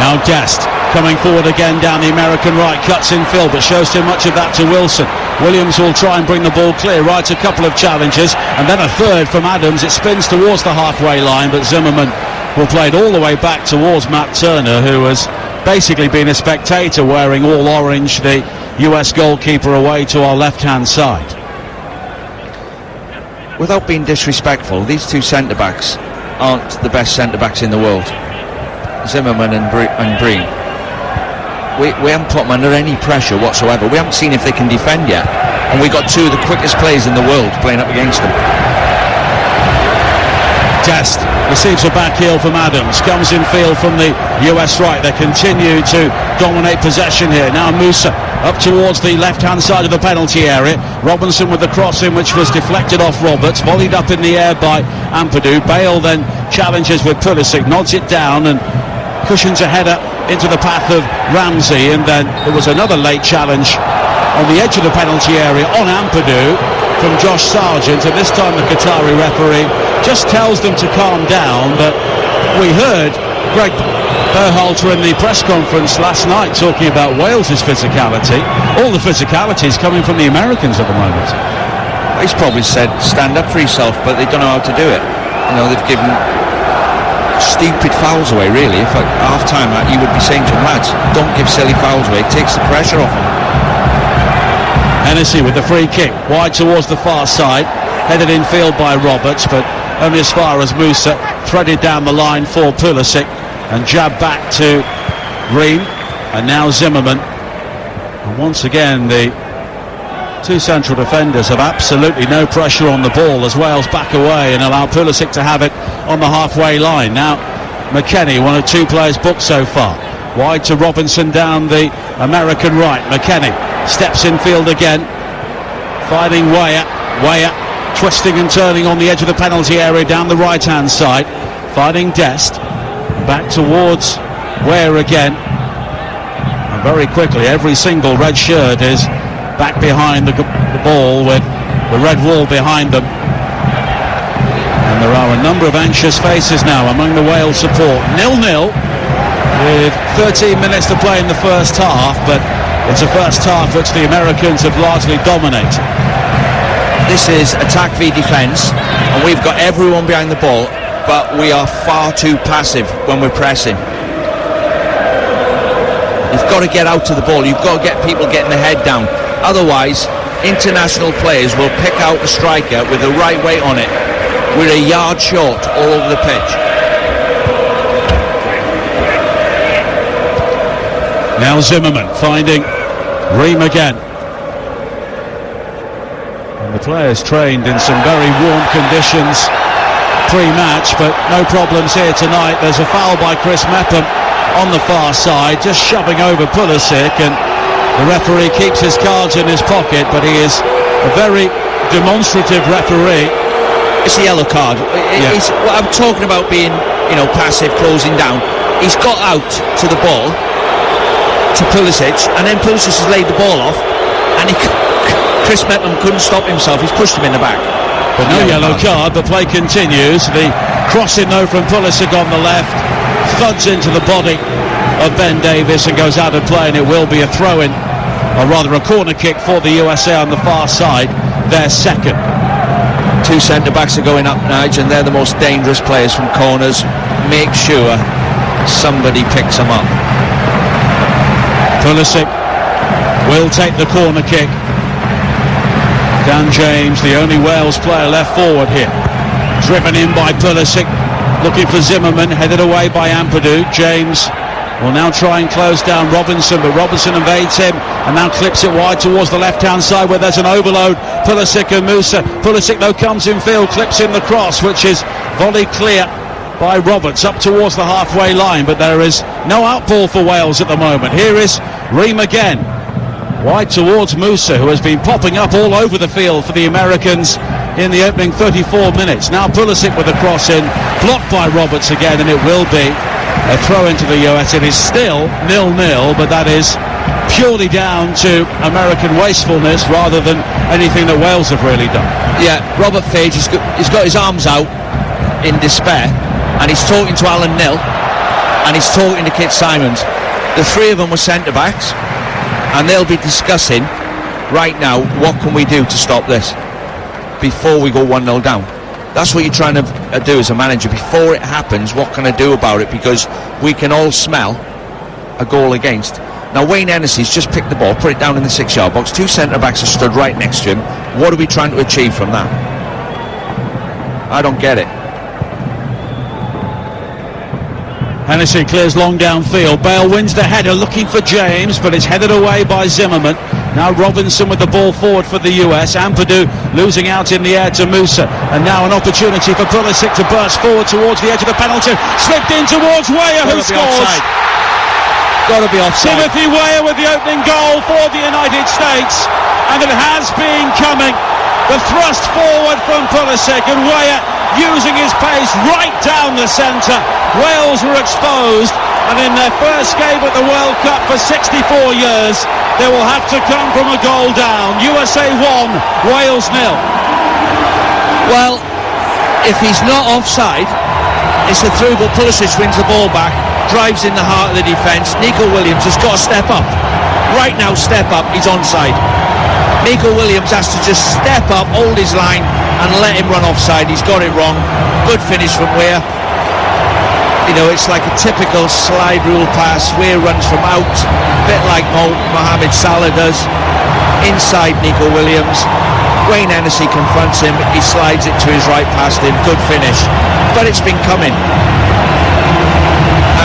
Speaker 1: Now Dest coming forward again down the American right, cuts in field but shows too much of that to Wilson. Williams will try and bring the ball clear, rides a couple of challenges and then a third from Adams. It spins towards the halfway line, but Zimmerman will play it all the way back towards Matt Turner, who has basically been a spectator wearing all orange, the US goalkeeper away to our left hand side.
Speaker 2: Without being disrespectful, these two centre backs aren't the best centre backs in the world, Zimmerman and Breen. We haven't put them under any pressure whatsoever. We haven't seen if they can defend yet, and we got 2 of the quickest players in the world playing up against them.
Speaker 1: Dest receives a back heel from Adams, comes in field from the US right. They continue to dominate possession here. Now Musa up towards the left hand side of the penalty area. Robinson with the cross in, which was deflected off Roberts, volleyed up in the air by Ampadu. Bale then challenges with Pulisic, nods it down and cushions a header into the path of Ramsey, and then there was another late challenge on the edge of the penalty area on Ampadu from Josh Sargent, and this time the Qatari referee just tells them to calm down. But we heard Greg Berhalter in the press conference last night talking about Wales' physicality. All the physicality is coming from the Americans at the moment.
Speaker 2: He's probably said stand up for yourself, but they don't know how to do it. You know, they've given stupid fouls away, really. If at half time you would be saying to them, lads, don't give silly fouls away, it takes the pressure off them.
Speaker 1: Hennessy with the free kick wide towards the far side, headed in field by Roberts, but only as far as Musa, threaded down the line for Pulisic and jabbed back to Green, and now Zimmerman. And once again the 2 central defenders have absolutely no pressure on the ball as Wales back away and allow Pulisic to have it on the halfway line. Now McKennie, one of 2 players booked so far, wide to Robinson down the American right. McKennie steps in field again, finding Weah, twisting and turning on the edge of the penalty area down the right hand side, finding Dest, back towards Weah again, and very quickly every single red shirt is back behind the ball with the red wall behind them. And there are a number of anxious faces now among the Wales support. 0-0 with 13 minutes to play in the first half, but it's a first half which the Americans have largely dominated.
Speaker 2: This is attack v defence, and we've got everyone behind the ball, but we are far too passive when we're pressing. You've got to get out to the ball, you've got to get people getting their head down. Otherwise, international players will pick out the striker with the right weight on it. We're a yard short all over the pitch.
Speaker 1: Now Zimmerman finding Ream again. And the players trained in some very warm conditions pre-match, but no problems here tonight. There's a foul by Chris Mepham on the far side, just shoving over Pulisic, and the referee keeps his cards in his pocket, but he is a very demonstrative referee.
Speaker 2: It's a yellow card. It's what I'm talking about, being, passive, closing down. He's got out to the ball to Pulisic, and then Pulisic has laid the ball off, and Chris Mepham couldn't stop himself. He's pushed him in the back.
Speaker 1: But no yellow card. The play continues. The crossing though from Pulisic on the left thuds into the body of Ben Davies and goes out of play, and it will be a throw-in, or rather a corner kick for the USA on the far side, their second.
Speaker 2: Two centre-backs are going up, Nigel, and they're the most dangerous players from corners. Make sure somebody picks them up.
Speaker 1: Pulisic will take the corner kick. Dan James, the only Wales player left forward here. Driven in by Pulisic, looking for Zimmerman, headed away by Ampadu. James will now try and close down Robinson, but Robinson evades him and now clips it wide towards the left-hand side where there's an overload. Pulisic and Musa. Pulisic though comes in field, clips in the cross, which is volleyed clear by Roberts up towards the halfway line, but there is no outball for Wales at the moment. Here is Ream again, wide towards Musa, who has been popping up all over the field for the Americans in the opening 34 minutes. Now Pulisic with a cross in, blocked by Roberts again, and it will be a throw into the US. It is still 0-0, but that is purely down to American wastefulness rather than anything that Wales have really done.
Speaker 2: Yeah, Robert Page, he's got his arms out in despair, and he's talking to Alan Knill, and he's talking to Kit Simons. The three of them were centre-backs, and they'll be discussing right now, what can we do to stop this before we go 1-0 down. That's what you're trying to do as a manager. Before it happens, what can I do about it? Because we can all smell a goal against. Now Wayne Hennessey's just picked the ball, put it down in the 6-yard box. Two centre-backs are stood right next to him. What are we trying to achieve from that? I don't get it.
Speaker 1: Hennessey clears long downfield. Bale wins the header, looking for James, but it's headed away by Zimmerman. Now Robinson with the ball forward for the US. Ampadu losing out in the air to Musa, and now an opportunity for Pulisic to burst forward towards the edge of the penalty. Slipped in towards Weah, who scores.
Speaker 2: Got to be offside.
Speaker 1: Timothy Weah with the opening goal for the United States, and it has been coming. The thrust forward from Pulisic, and Weah using his pace right down the centre. Wales were exposed, and in their first game at the World Cup for 64 years, they will have to come from a goal down. USA 1, Wales 0.
Speaker 2: Well, if he's not offside, it's a through, but Pulisic wins the ball back, drives in the heart of the defence. Nico Williams has got to step up. Right now, step up, he's onside. Nico Williams has to just step up, hold his line, and let him run offside. He's got it wrong. Good finish from Weah. It's like a typical slide rule pass. Weah runs from out, a bit like Mohamed Salah does. Inside Nico Williams. Wayne Hennessey confronts him. He slides it to his right past him. Good finish. But it's been coming.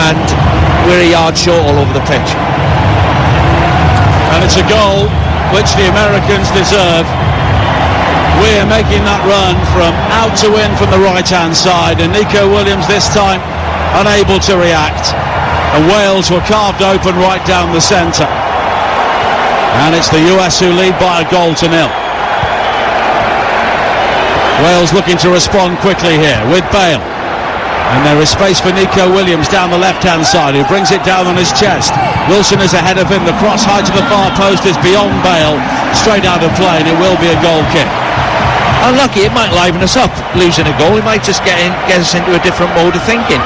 Speaker 2: And we're a yard short all over the pitch.
Speaker 1: And it's a goal which the Americans deserve. We're making that run from out to in from the right-hand side, and Nico Williams this time unable to react, and Wales were carved open right down the centre, and it's the US who lead by a goal to 0. Wales looking to respond quickly here with Bale, and there is space for Nico Williams down the left-hand side, who brings it down on his chest. Wilson is ahead of him. The cross high to the far post is beyond Bale. Straight out of play, and it will be a goal kick.
Speaker 2: Unlucky, it might liven us up, losing a goal. It might just get us into a different mode of thinking,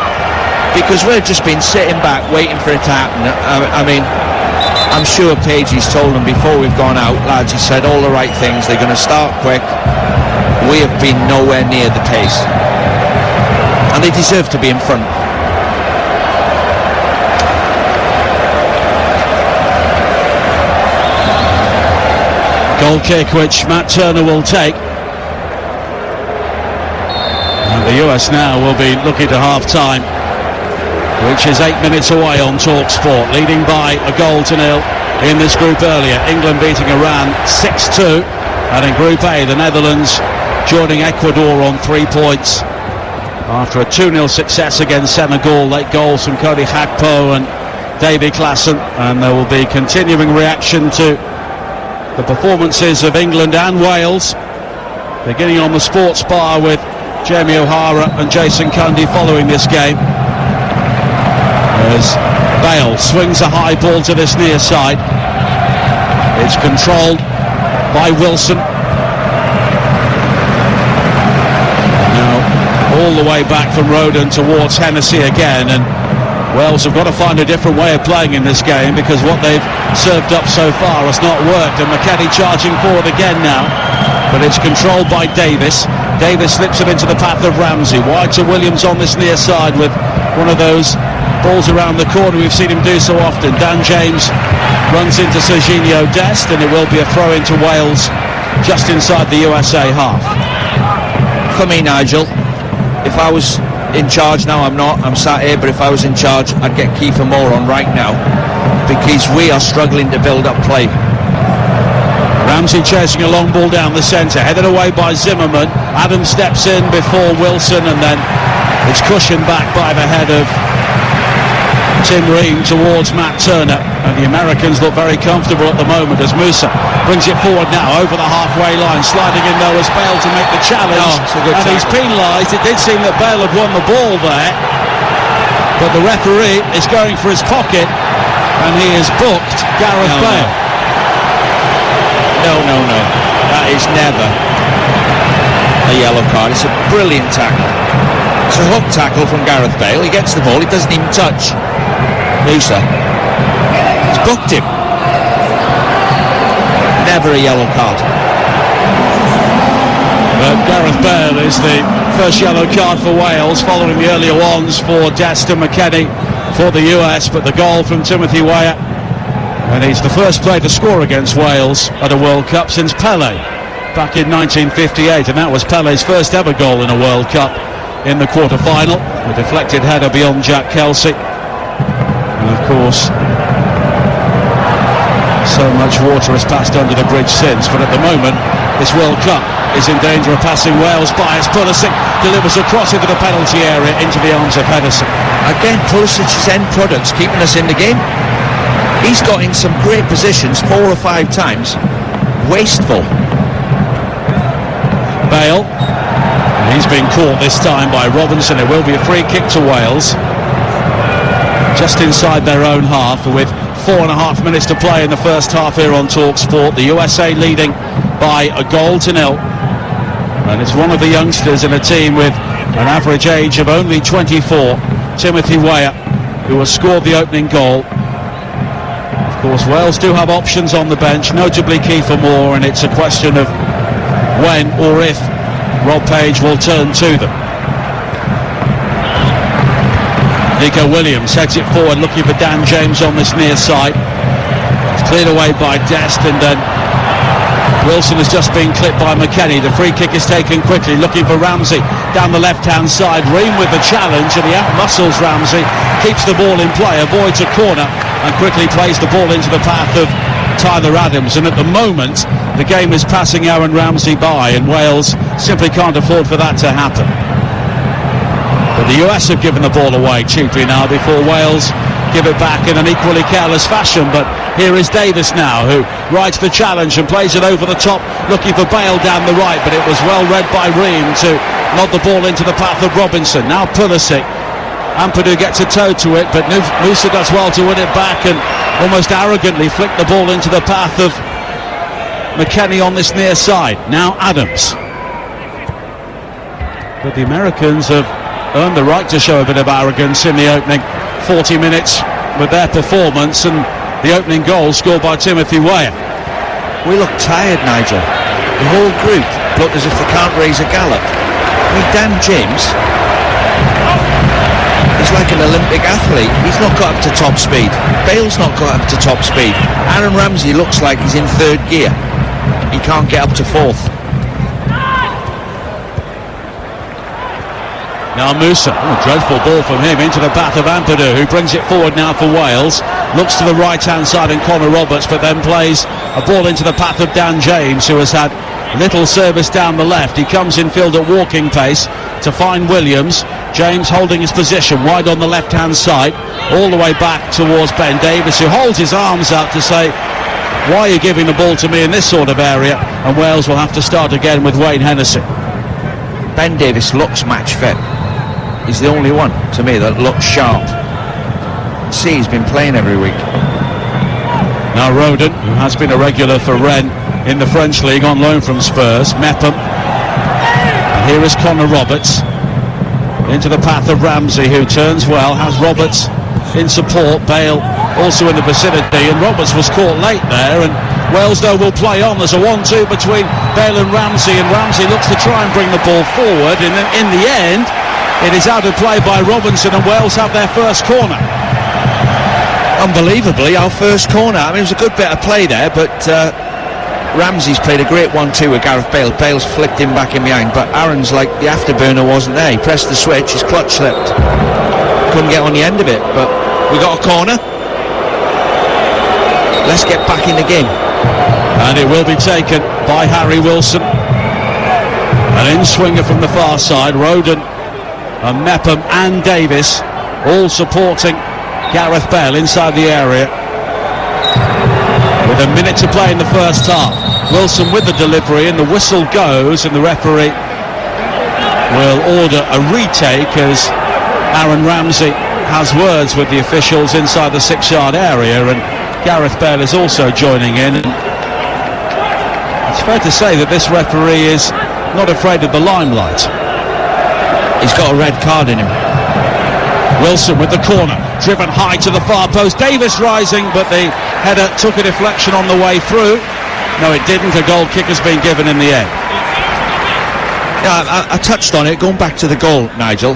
Speaker 2: because we've just been sitting back waiting for it to happen. I mean, I'm sure Pagey's told them before we've gone out, lads, he said all the right things. They're going to start quick. We have been nowhere near the pace, and they deserve to be in front.
Speaker 1: Goal kick which Matt Turner will take. And the US now will be looking to half-time, which is 8 minutes away on TalkSport, leading by a goal to nil in this group earlier. England beating Iran 6-2, and in Group A, the Netherlands joining Ecuador on 3 points after a 2-0 success against Senegal. Late goals from Cody Gakpo and Davy Klaassen, and there will be continuing reaction to the performances of England and Wales, beginning on the sports bar with Jamie O'Hara and Jason Cundy following this game, as Bale swings a high ball to this near side. It's controlled by Wilson. Now all the way back from Roden towards Hennessy again, and Wales have got to find a different way of playing in this game, because what they've served up so far has not worked. And McKennie charging forward again now, but it's controlled by Davis. Davis slips it into the path of Ramsey. Wide to Williams on this near side with one of those balls around the corner we've seen him do so often. Dan James runs into Serginho Dest, and it will be a throw into Wales just inside the USA half.
Speaker 2: For me, Nigel, if I was in charge now, I'm not, I'm sat here, but if I was in charge, I'd get Kiefer Moore on right now, because we are struggling to build up play.
Speaker 1: Ramsey chasing a long ball down the centre, headed away by Zimmerman. Adams steps in before Wilson, and then it's cushioned back by the head of Tim Ream towards Matt Turner, and the Americans look very comfortable at the moment as Musa brings it forward now over the halfway line, sliding in though as Bale to make the challenge, and he's penalised. It did seem that Bale had won the ball there, but the referee is going for his pocket, and he has booked Gareth Bale.
Speaker 2: No, that is never a yellow card. It's a brilliant tackle. It's a hook tackle from Gareth Bale. He gets the ball, he doesn't even touch Musa. He's booked him. Never a yellow card.
Speaker 1: But Gareth Bale is the first yellow card for Wales, following the earlier ones for Dest and McKennie for the US, but the goal from Timothy Weah, and he's the first player to score against Wales at a World Cup since Pelé back in 1958, and that was Pelé's first ever goal in a World Cup in the quarter-final. A deflected header beyond Jack Kelsey, and of course so much water has passed under the bridge since, but at the moment this World Cup is in danger of passing Wales by, as Pulisic delivers a cross into the penalty area into the arms of Henderson.
Speaker 2: Again, Pulisic's end product's keeping us in the game. He's got in some great positions 4 or 5 times. Wasteful.
Speaker 1: Bale, he's been caught this time by Robinson. It will be a free kick to Wales, just inside their own half, with 4.5 minutes to play in the first half here on TalkSport. The USA leading by a goal to nil, and it's one of the youngsters in a team with an average age of only 24, Timothy Weah, who has scored the opening goal. Of course, Wales do have options on the bench, notably Kiefer Moore, and it's a question of when or if Rob Page will turn to them. Nico Williams heads it forward, looking for Dan James on this near side. It's cleared away by Dest, and then Wilson has just been clipped by McKennie. The free kick is taken quickly, looking for Ramsey down the left-hand side. Ream with the challenge, and he out-muscles Ramsey, keeps the ball in play, avoids a corner, and quickly plays the ball into the path of Tyler Adams. And at the moment, the game is passing Aaron Ramsey by, and Wales simply can't afford for that to happen. But the US have given the ball away cheaply now before Wales give it back in an equally careless fashion. But here is Davis now, who rides the challenge and plays it over the top, looking for Bale down the right, but it was well read by Ream to nod the ball into the path of Robinson. Now Pulisic Ampadu gets a toe to it, but Musa does well to win it back and almost arrogantly flick the ball into the path of McKennie on this near side. Now Adams. But the Americans have earned the right to show a bit of arrogance in the opening 40 minutes with their performance, and the opening goal scored by Timothy Weah.
Speaker 2: We look tired, Nigel. The whole group look as if they can't raise a gallop. I mean, Dan James, he's like an Olympic athlete. He's not got up to top speed. Bale's not got up to top speed. Aaron Ramsey looks like he's in third gear. He can't get up to fourth.
Speaker 1: Now Musa, dreadful ball from him into the path of Ampadu, who brings it forward now for Wales. Looks to the right-hand side and Connor Roberts, but then plays a ball into the path of Dan James, who has had little service down the left. He comes in field at walking pace to find Williams. James holding his position wide on the left-hand side, all the way back towards Ben Davies, who holds his arms up to say, why are you giving the ball to me in this sort of area? And Wales will have to start again with Wayne Hennessy.
Speaker 2: Ben Davies looks match fit. He's the only one, to me, that looks sharp. See, he's been playing every week.
Speaker 1: Now Rodon, who has been a regular for Rennes in the French League on loan from Spurs. Mepham. And here is Connor Roberts into the path of Ramsey, who turns well, has Roberts in support. Bale also in the vicinity, and Roberts was caught late there, and Wales though will play on. There's a 1-2 between Bale and Ramsey looks to try and bring the ball forward, and in the end it is out of play by Robinson, and Wales have their first corner.
Speaker 2: Unbelievably, our first corner. I mean, it was a good bit of play there, but Ramsey's played a great 1-2 with Gareth Bale. Bale's flicked him back in behind, but Aaron's like the afterburner wasn't there. He pressed the switch, his clutch slipped. Couldn't get on the end of it, but we got a corner. Let's get back in the game.
Speaker 1: And it will be taken by Harry Wilson. An in-swinger from the far side. Rodon and Mepham and Davis all supporting Gareth Bale inside the area. With a minute to play in the first half. Wilson with the delivery, and the whistle goes, and the referee will order a retake as Aaron Ramsey has words with the officials inside the 6-yard area, and Gareth Bale is also joining in. It's fair to say that this referee is not afraid of the limelight.
Speaker 2: He's got a red card in him.
Speaker 1: Wilson with the corner, driven high to the far post. Davis rising, but the header took a deflection on the way through. No, it didn't. A goal kick has been given in the end.
Speaker 2: Yeah, I touched on it, going back to the goal, Nigel.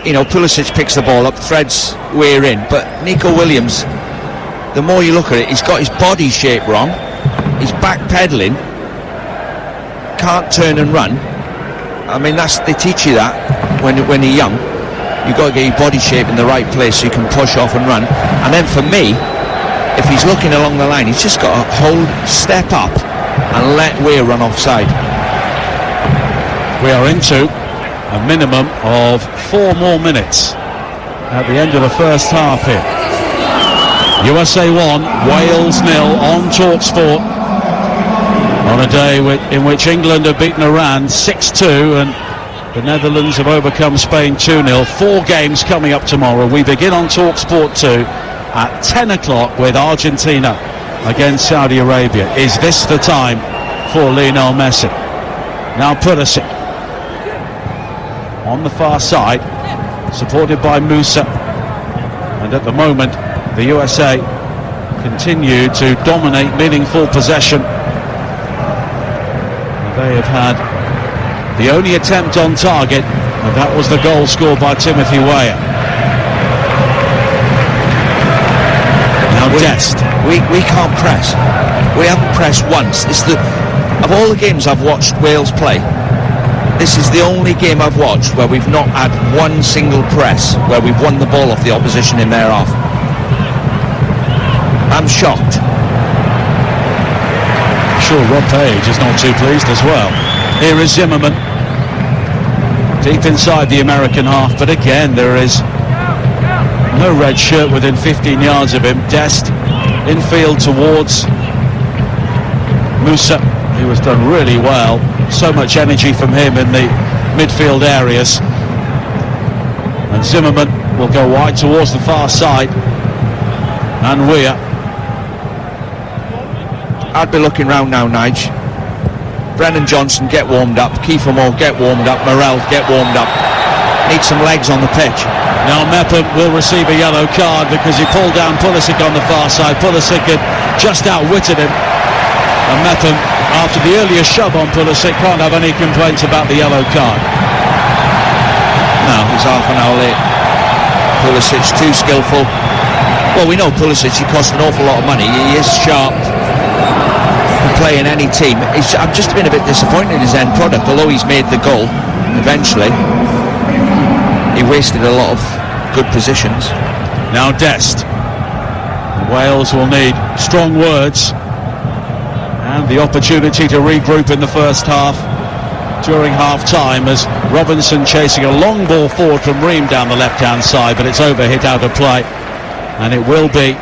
Speaker 2: You know, Pulisic picks the ball up, threads Weah in, but Nico Williams, the more you look at it, he's got his body shape wrong. He's backpedaling, can't turn and run. I mean, they teach you that when you're young. You've got to get your body shape in the right place so you can push off and run. And then for me, if he's looking along the line, he's just got to step up and let Weah run offside.
Speaker 1: We are into a minimum of 4 more minutes at the end of the first half here. USA 1, Wales 0 on TalkSport on a day in which England have beaten Iran 6-2 and the Netherlands have overcome Spain 2-0. 4 games coming up tomorrow. We begin on TalkSport 2 at 10 o'clock with Argentina against Saudi Arabia. Is this the time for Lionel Messi? Now Pulisic on the far side, supported by Musa, and at the moment the USA continue to dominate meaningful possession. They have had the only attempt on target, and that was the goal scored by Timothy Weah. Now Dest.
Speaker 2: We can't press. We haven't pressed once. Of all the games I've watched Wales play, this is the only game I've watched where we've not had one single press, where we've won the ball off the opposition in their half. I'm shocked.
Speaker 1: I'm sure Rob Page is not too pleased as well. Here is Zimmerman, deep inside the American half, but again there is no red shirt within 15 yards of him. Dest infield towards Musa, who has done really well. So much energy from him in the midfield areas. And Zimmerman will go wide towards the far side, and Weir.
Speaker 2: I'd be looking round now, Nige. Brennan Johnson, get warmed up. Kiefer Moore, get warmed up. Morrell, get warmed up. Need some legs on the pitch.
Speaker 1: Now Mepham will receive a yellow card because he pulled down Pulisic on the far side. Pulisic had just outwitted him, and Mepham, after the earlier shove on Pulisic, can't have any complaints about the yellow card.
Speaker 2: No, he's half an hour late. Pulisic too skillful. Well, we know Pulisic, he costs an awful lot of money. He is sharp. Can play in any team. I've just been a bit disappointed in his end product, although he's made the goal eventually. He wasted a lot of good positions.
Speaker 1: Now Dest. Wales will need strong words and the opportunity to regroup in the first half during half-time, as Robinson chasing a long ball forward from Ream down the left-hand side, but it's overhit out of play, and it will be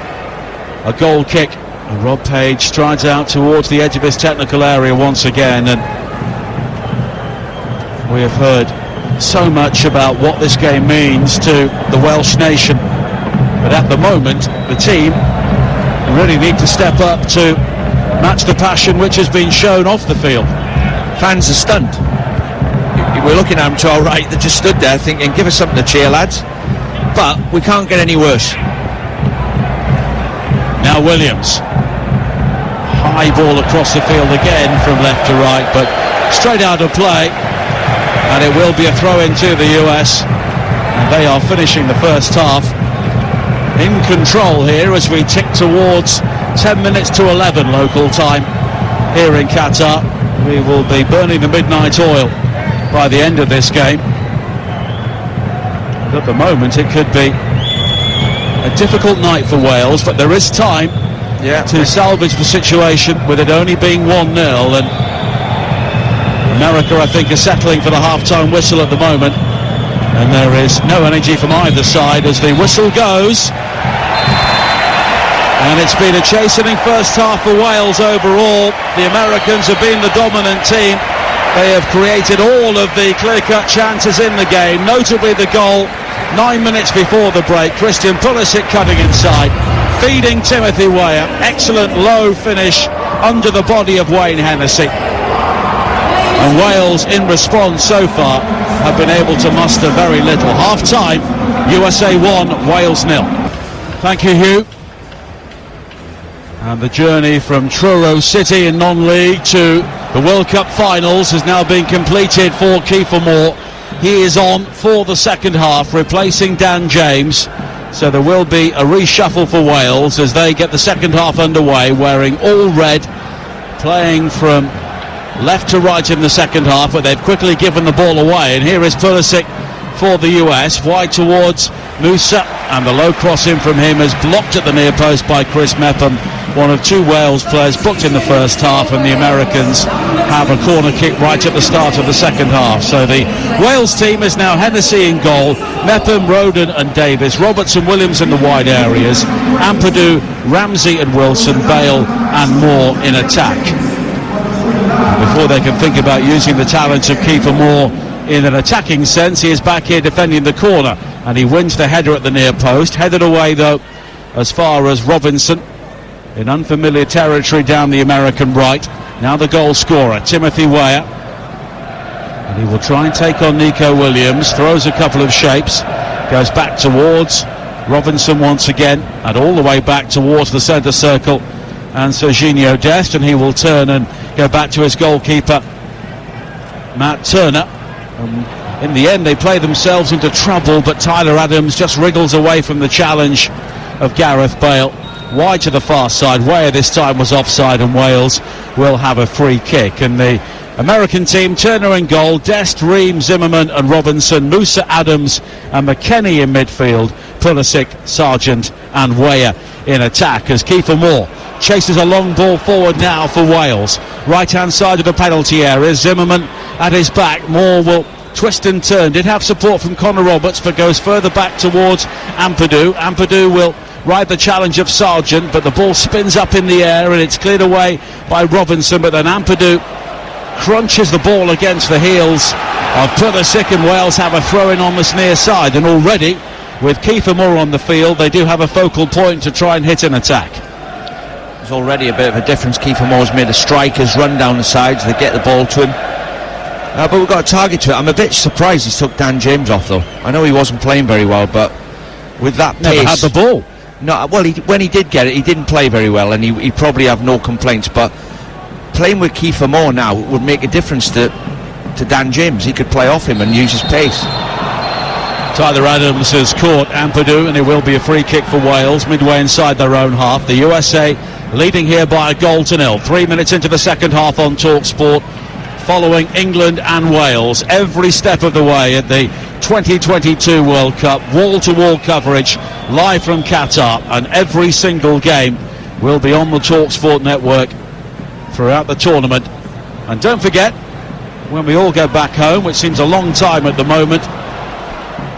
Speaker 1: a goal kick. And Rob Page strides out towards the edge of his technical area once again, and we have heard so much about what this game means to the Welsh nation, but at the moment the team really need to step up to match the passion which has been shown off the field.
Speaker 2: Fans are stunned. We're looking at them to our right, they just stood there thinking, give us something to cheer, lads. But we can't get any worse.
Speaker 1: Now Williams, high ball across the field again from left to right, but straight out of play, and it will be a throw-in to the US, and they are finishing the first half in control here as we tick towards 10 minutes to 11 local time here in Qatar. We will be burning the midnight oil by the end of this game. At the moment it could be a difficult night for Wales, but there is time to salvage the situation with it only being 1-0, and America, I think, is settling for the half-time whistle at the moment, and there is no energy from either side as the whistle goes. And it's been a chastening first half for Wales overall. The Americans have been the dominant team. They have created all of the clear-cut chances in the game, notably the goal 9 minutes before the break. Christian Pulisic cutting inside, feeding Timothy Weah. Excellent low finish under the body of Wayne Hennessy. And Wales, in response so far, have been able to muster very little. Half-time, USA 1, Wales 0. Thank you, Hugh. And the journey from Truro City in non-league to the World Cup finals has now been completed for Kiefer Moore. He is on for the second half, replacing Dan James. So there will be a reshuffle for Wales as they get the second half underway, wearing all red, playing from left to right in the second half, but they've quickly given the ball away. And here is Pulisic for the US, wide towards Musa, and the low cross in from him is blocked at the near post by Chris Mepham, one of two Wales players booked in the first half, and the Americans have a corner kick right at the start of the second half. So the Wales team is now Hennessy in goal, Mepham, Roden and Davis, Roberts and Williams in the wide areas, Ampadu, Ramsey and Wilson, Bale and Moore in attack. Before they can think about using the talents of Kiefer Moore in an attacking sense, he is back here defending the corner, and he wins the header at the near post, headed away though as far as Robinson in unfamiliar territory down the American right. Now the goal scorer, Timothy Weah, and he will try and take on Nico Williams, throws a couple of shapes, goes back towards Robinson once again, and all the way back towards the centre circle and Serginho Dest, and he will turn and go back to his goalkeeper Matt Turner. In the end they play themselves into trouble, but Tyler Adams just wriggles away from the challenge of Gareth Bale. Wide to the far side, Weah this time was offside, and Wales will have a free kick. And the American team, Turner in goal, Dest, Ream, Zimmerman and Robinson, Musa, Adams and McKennie in midfield, Pulisic, Sargent and Weah in attack as Kiefer Moore chases a long ball forward now for Wales. Right hand side of the penalty area, Zimmerman at his back, Moore will twist and turn, did have support from Connor Roberts but goes further back towards Ampadu. Ampadu will ride the challenge of Sargent, but the ball spins up in the air and it's cleared away by Robinson, but then Ampadu crunches the ball against the heels of Pulisic, and Wales have a throw-in on this near side, and already with Kiefer Moore on the field, they do have a focal point to try and hit an attack.
Speaker 2: There's already a bit of a difference. Kiefer Moore's made the strikers run down the sides, they get the ball to him. But we've got a target to it. I'm a bit surprised he's took Dan James off, though. I know he wasn't playing very well, but with that pace...
Speaker 1: Never had the ball.
Speaker 2: No, well, when he did get it, he didn't play very well, and he probably have no complaints, but playing with Kiefer Moore now would make a difference to Dan James. He could play off him and use his pace.
Speaker 1: Tyler Adams has caught Ampadu, and it will be a free kick for Wales midway inside their own half. The USA leading here by 1-0. 3 minutes into the second half on TalkSport, following England and Wales every step of the way at the 2022 World Cup. Wall-to-wall coverage live from Qatar, and every single game will be on the TalkSport network throughout the tournament. And don't forget, when we all go back home, which seems a long time at the moment,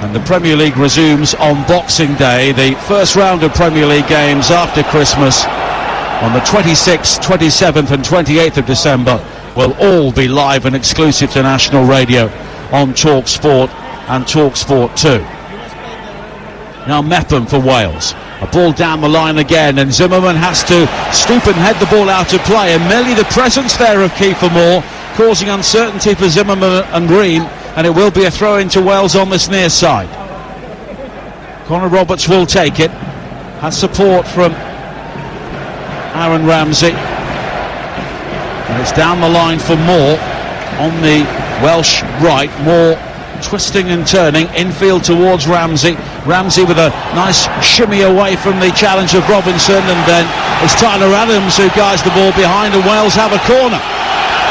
Speaker 1: and the Premier League resumes on Boxing Day, the first round of Premier League games after Christmas on the 26th, 27th and 28th of December will all be live and exclusive to national radio on TalkSport and TalkSport 2. Now Mepham for Wales. A ball down the line again, and Zimmerman has to stoop and head the ball out of play, and merely the presence there of Kiefer Moore causing uncertainty for Zimmerman and Ream, and it will be a throw into Wales on this near side. Connor Roberts will take it, has support from Aaron Ramsey, and it's down the line for Moore on the Welsh right. Moore twisting and turning infield towards Ramsey. Ramsey with a nice shimmy away from the challenge of Robinson, and then it's Tyler Adams who guides the ball behind, and Wales have a corner.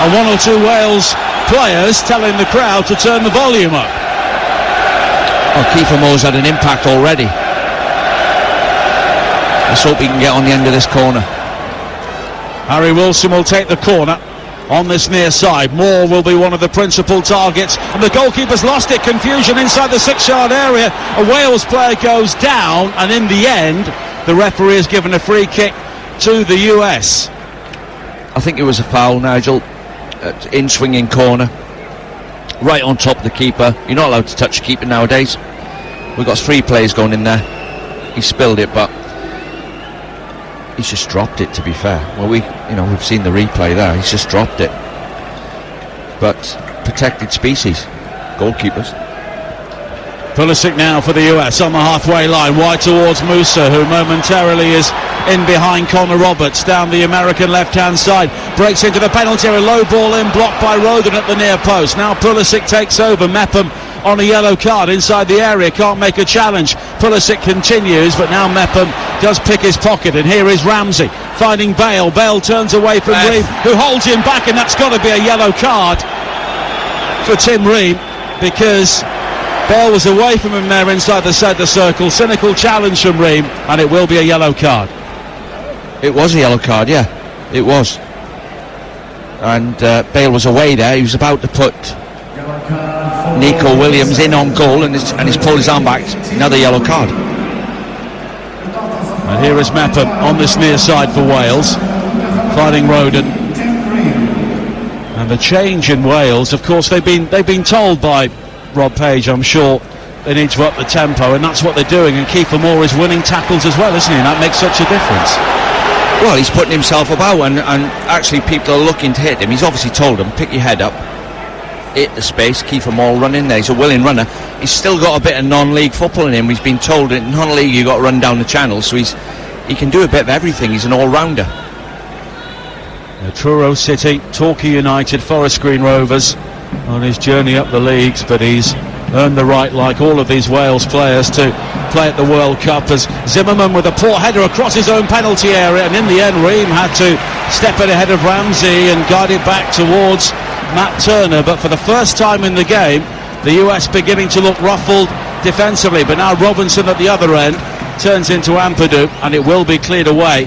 Speaker 1: And one or two Wales players telling the crowd to turn the volume up.
Speaker 2: Oh, Kiefer Moore's had an impact already. Let's hope he can get on the end of this corner.
Speaker 1: Harry Wilson will take the corner on this near side. Moore will be one of the principal targets, and the goalkeeper's lost it. Confusion inside the 6-yard area. A Wales player goes down, and in the end the referee has given a free kick to the US.
Speaker 2: I think it was a foul, Nigel. In swinging corner, right on top of the keeper. You're not allowed to touch the keeper nowadays. We've got 3 players going in there. He spilled it, but he's just dropped it, to be fair. Well, we've seen the replay there. He's just dropped it. But protected species, goalkeepers.
Speaker 1: Pulisic now for the US on the halfway line, wide towards Musa, who momentarily is in behind Connor Roberts down the American left-hand side. Breaks into the penalty area, low ball in, blocked by Roden at the near post. Now Pulisic takes over. Mepham on a yellow card inside the area, can't make a challenge. Pulisic continues, but now Mepham does pick his pocket, and here is Ramsey finding Bale. Bale turns away from Ream, who holds him back, and that's got to be a yellow card for Tim Ream, because Bale was away from him there inside the centre circle. Cynical challenge from Ream, and it will be a yellow card.
Speaker 2: It was a yellow card, yeah, it was. And Bale was away there. He was about to put Nico Williams in on goal, and he's pulled his arm back. Another yellow card.
Speaker 1: And here is Mepham on this near side for Wales, fighting Roden. And the change in Wales, of course, they've been told by Rob Page, I'm sure, they need to up the tempo, and that's what they're doing. And Kiefer Moore is winning tackles as well, isn't he? And that makes such a difference.
Speaker 2: Well, he's putting himself about, and actually people are looking to hit him. He's obviously told them, pick your head up, hit the space. Kiefer Moore running there. He's a willing runner. He's still got a bit of non-league football in him. He's been told in non-league you've got to run down the channel, so he can do a bit of everything. He's an all-rounder.
Speaker 1: Truro City, Torquay United, Forest Green Rovers on his journey up the leagues, but he's earned the right, like all of these Wales players, to play at the World Cup. As Zimmerman with a poor header across his own penalty area, and in the end Ream had to step it ahead of Ramsey and guide it back towards Matt Turner. But for the first time in the game, the US beginning to look ruffled defensively, but now Robinson at the other end turns into Ampadu, and it will be cleared away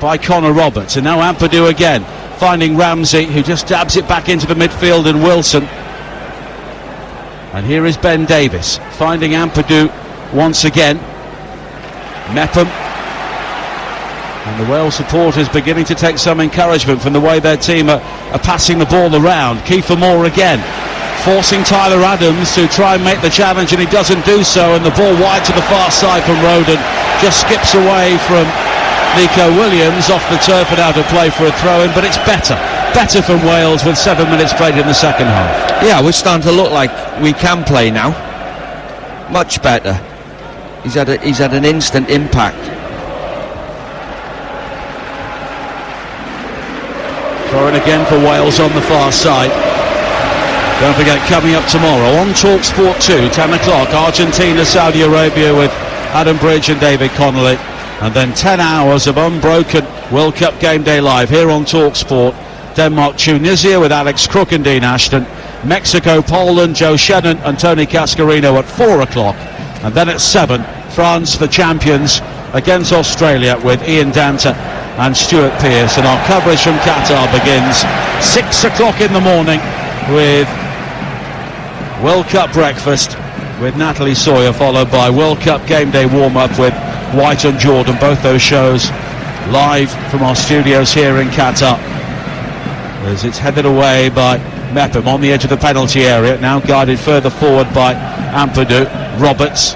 Speaker 1: by Connor Roberts. And now Ampadu again finding Ramsey, who just dabs it back into the midfield, and Wilson. And here is Ben Davis finding Ampadu once again. Mepham. And the Wales supporters beginning to take some encouragement from the way their team are passing the ball around. Kiefer Moore again forcing Tyler Adams to try and make the challenge, and he doesn't do so, and the ball wide to the far side from Roden, just skips away from Nico Williams off the turf and out of play for a throw-in. But it's better from Wales with 7 minutes played in the second half.
Speaker 2: Yeah, we're starting to look like we can play now. Much better. He's had an instant impact.
Speaker 1: Throwing again for Wales on the far side. Don't forget, coming up tomorrow on TalkSport 2, 10 o'clock, Argentina, Saudi Arabia with Adam Bridge and David Connolly. And then 10 hours of unbroken World Cup Game Day Live here on TalkSport. Denmark, Tunisia with Alex Crook and Dean Ashton. Mexico, Poland, Joe Shannon and Tony Cascarino at 4 o'clock. And then at 7, France, the champions, against Australia with Ian Danta and Stuart Pearce. And our coverage from Qatar begins 6 o'clock in the morning with World Cup breakfast with Natalie Sawyer, followed by World Cup Game Day warm-up with White and Jordan. Both those shows live from our studios here in Qatar, as it's headed away by Mepham on the edge of the penalty area, now guided further forward by Ampadu. Roberts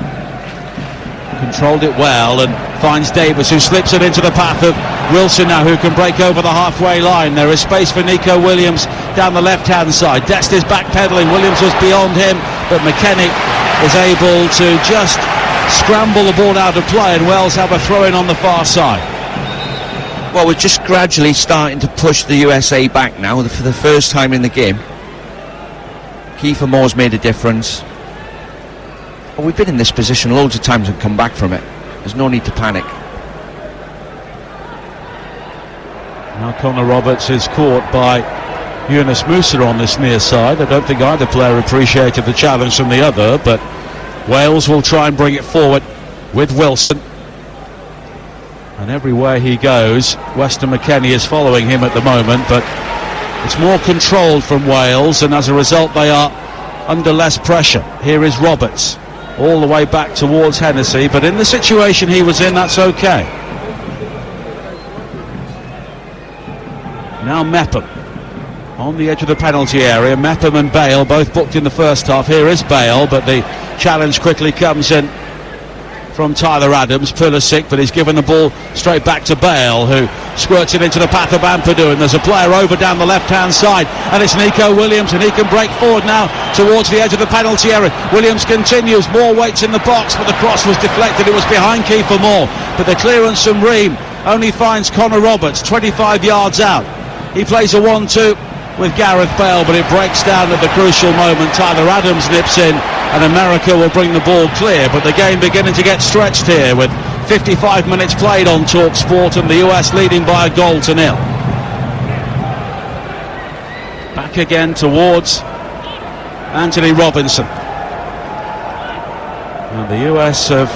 Speaker 1: controlled it well and finds Davis, who slips it into the path of Wilson now, who can break over the halfway line. There is space for Nico Williams down the left-hand side. Dest is backpedaling. Williams was beyond him, but McKennie is able to just scramble the ball out of play, and Wales have a throw-in on the far side.
Speaker 2: Well, we're just gradually starting to push the USA back now for the first time in the game. Kiefer Moore's made a difference. Well, we've been in this position loads of times and come back from it. There's no need to panic.
Speaker 1: Now Connor Roberts is caught by Yunus Musa on this near side. I don't think either player appreciated the challenge from the other, but Wales will try and bring it forward with Wilson. And everywhere he goes, Weston McKennie is following him at the moment, but it's more controlled from Wales, and as a result they are under less pressure. Here is Roberts, all the way back towards Hennessy, but in the situation he was in, that's okay. Now Mepham on the edge of the penalty area. Mepham and Bale both booked in the first half. Here is Bale, but the challenge quickly comes in from Tyler Adams. Pulisic, but he's given the ball straight back to Bale, who squirts it into the path of Ampadu, and there's a player over down the left-hand side, and it's Nico Williams, and he can break forward now towards the edge of the penalty area. Williams continues, Moore waits in the box, but the cross was deflected. It was behind Kiefer Moore, but the clearance from Ream only finds Connor Roberts 25 yards out. He plays a 1-2 with Gareth Bale, but it breaks down at the crucial moment. Tyler Adams nips in, and America will bring the ball clear, but the game beginning to get stretched here with 55 minutes played on TalkSport, and the US leading by 1-0. Back again towards Anthony Robinson. And the US have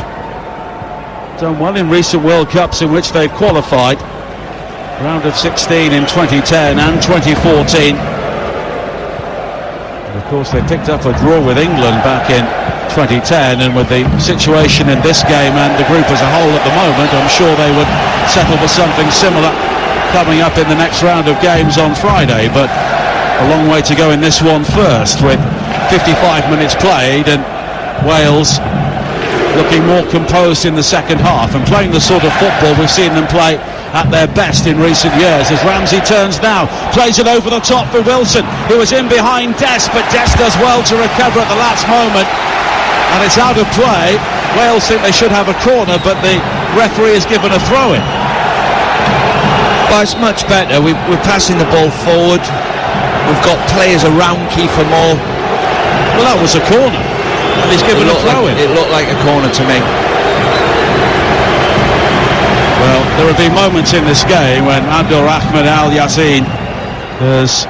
Speaker 1: done well in recent World Cups in which they've qualified. Round of 16 in 2010 and 2014. And of course they picked up a draw with England back in 2010, and with the situation in this game and the group as a whole at the moment, I'm sure they would settle for something similar coming up in the next round of games on Friday. But a long way to go in this one first, with 55 minutes played, and Wales looking more composed in the second half and playing the sort of football we've seen them play at their best in recent years. As Ramsey turns now, plays it over the top for Wilson, who was in behind Dest, but Dest does well to recover at the last moment, and it's out of play. Wales think they should have a corner, but the referee has given a throw-in.
Speaker 2: Well, it's much better. We're passing the ball forward. We've got players around Kiefer Moore.
Speaker 1: Well, that was a corner, and he's given a throw-in.
Speaker 2: It looked like a corner to me.
Speaker 1: Well, there have been moments in this game when Abdul Rahman Al Yassin has,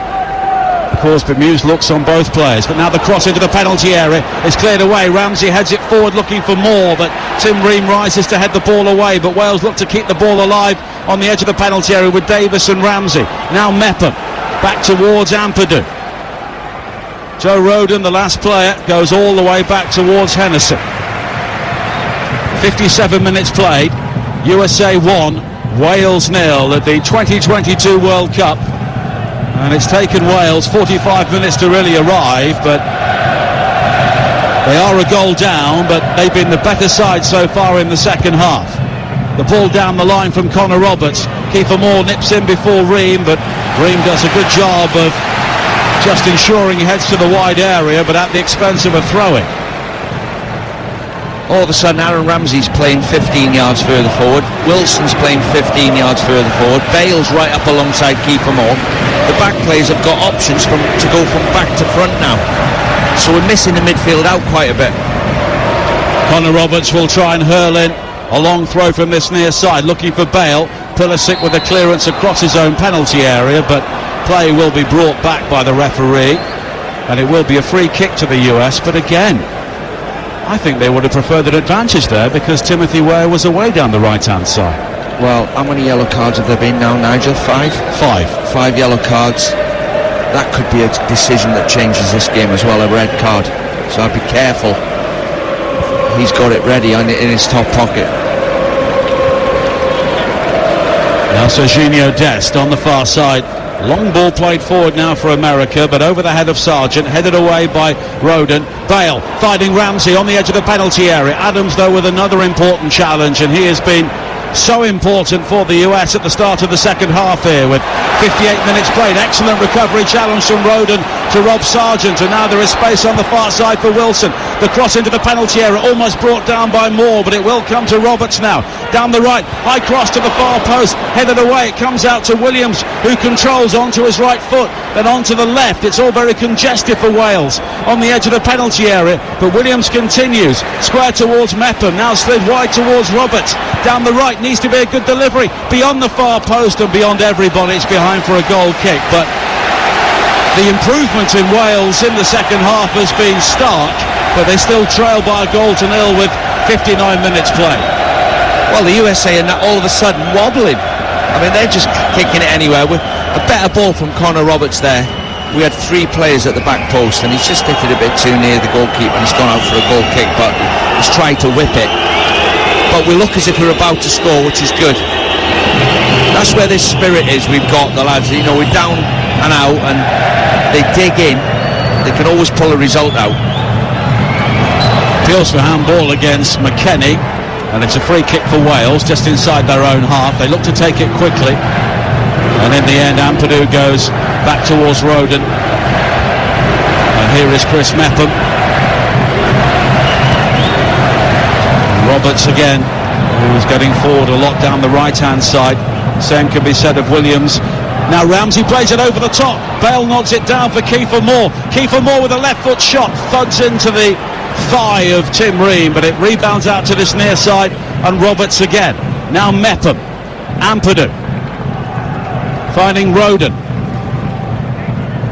Speaker 1: of course, bemused looks on both players. But now the cross into the penalty area is cleared away. Ramsey heads it forward looking for Moore, but Tim Ream rises to head the ball away. But Wales look to keep the ball alive on the edge of the penalty area with Davis and Ramsey. Now Mepham back towards Ampadu. Joe Roden, the last player, goes all the way back towards Hennessy. 57 minutes played. USA 1, Wales 0 at the 2022 World Cup. And it's taken Wales 45 minutes to really arrive, but they are a goal down, but they've been the better side so far in the second half. The ball down the line from Connor Roberts. Kiefer Moore nips in before Ream, but Ream does a good job of just ensuring he heads to the wide area, but at the expense of a throw-in.
Speaker 2: All of a sudden Aaron Ramsey's playing 15 yards further forward, Wilson's playing 15 yards further forward, Bale's right up alongside Kiefer Moore. The back players have got options to go from back to front now, so we're missing the midfield out quite a bit.
Speaker 1: Connor Roberts will try and hurl in a long throw from this near side, looking for Bale. Pulisic with a clearance across his own penalty area, but play will be brought back by the referee, and it will be a free kick to the US. But again, I think they would have preferred an advantage there, because Timothy Weah was away down the right-hand side.
Speaker 2: Well, how many yellow cards have there been now, Nigel? Five yellow cards. That could be a decision that changes this game as well, a red card. So I'd be careful. He's got it ready in his top pocket.
Speaker 1: Now Serginho Dest on the far side. Long ball played forward now for America, but over the head of Sargent, headed away by Roden. Bale fighting Ramsey on the edge of the penalty area. Adams, though, with another important challenge, and he has been so important for the US at the start of the second half here, with 58 minutes played. Excellent recovery challenge from Roden to Rob Sargent, and now there is space on the far side for Wilson. The cross into the penalty area, almost brought down by Moore, but it will come to Roberts now. Down the right, high cross to the far post, headed away. It comes out to Williams, who controls onto his right foot, then onto the left. It's all very congested for Wales on the edge of the penalty area, but Williams continues square towards Mepham, now slid wide towards Roberts. Down the right, needs to be a good delivery beyond the far post and beyond everybody. It's behind for a goal kick, but the improvement in Wales in the second half has been stark, but they still trail by a goal to nil with 59 minutes play.
Speaker 2: Well, the USA are all of a sudden wobbling. I mean, they're just kicking it anywhere. With a better ball from Connor Roberts there, we had three players at the back post, and he's just hit it a bit too near the goalkeeper, and he's gone out for a goal kick, but he's tried to whip it. But we look as if we're about to score, which is good. That's where this spirit is we've got, the lads. You know, we're down and out, and they dig in. They can always pull a result out.
Speaker 1: Appeals for handball against McKennie, and it's a free kick for Wales just inside their own half. They look to take it quickly, and in the end Ampadu goes back towards Roden, and here is Chris Mepham. Roberts again, who was getting forward a lot down the right-hand side. Same can be said of Williams. Now Ramsey plays it over the top. Bale nods it down for Kiefer Moore. Kiefer Moore with a left foot shot, thuds into the thigh of Tim Ream, but it rebounds out to this near side, and Roberts again. Now Mepham, Ampadu finding Roden.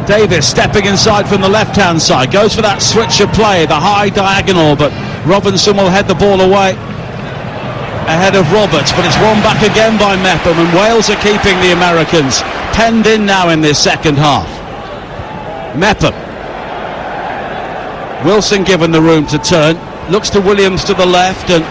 Speaker 1: Davis stepping inside from the left-hand side, goes for that switch of play, the high diagonal, but Robinson will head the ball away ahead of Roberts, but it's won back again by Mepham, and Wales are keeping the Americans penned in now in this second half. Mepham. Wilson given the room to turn, looks to Williams to the left, and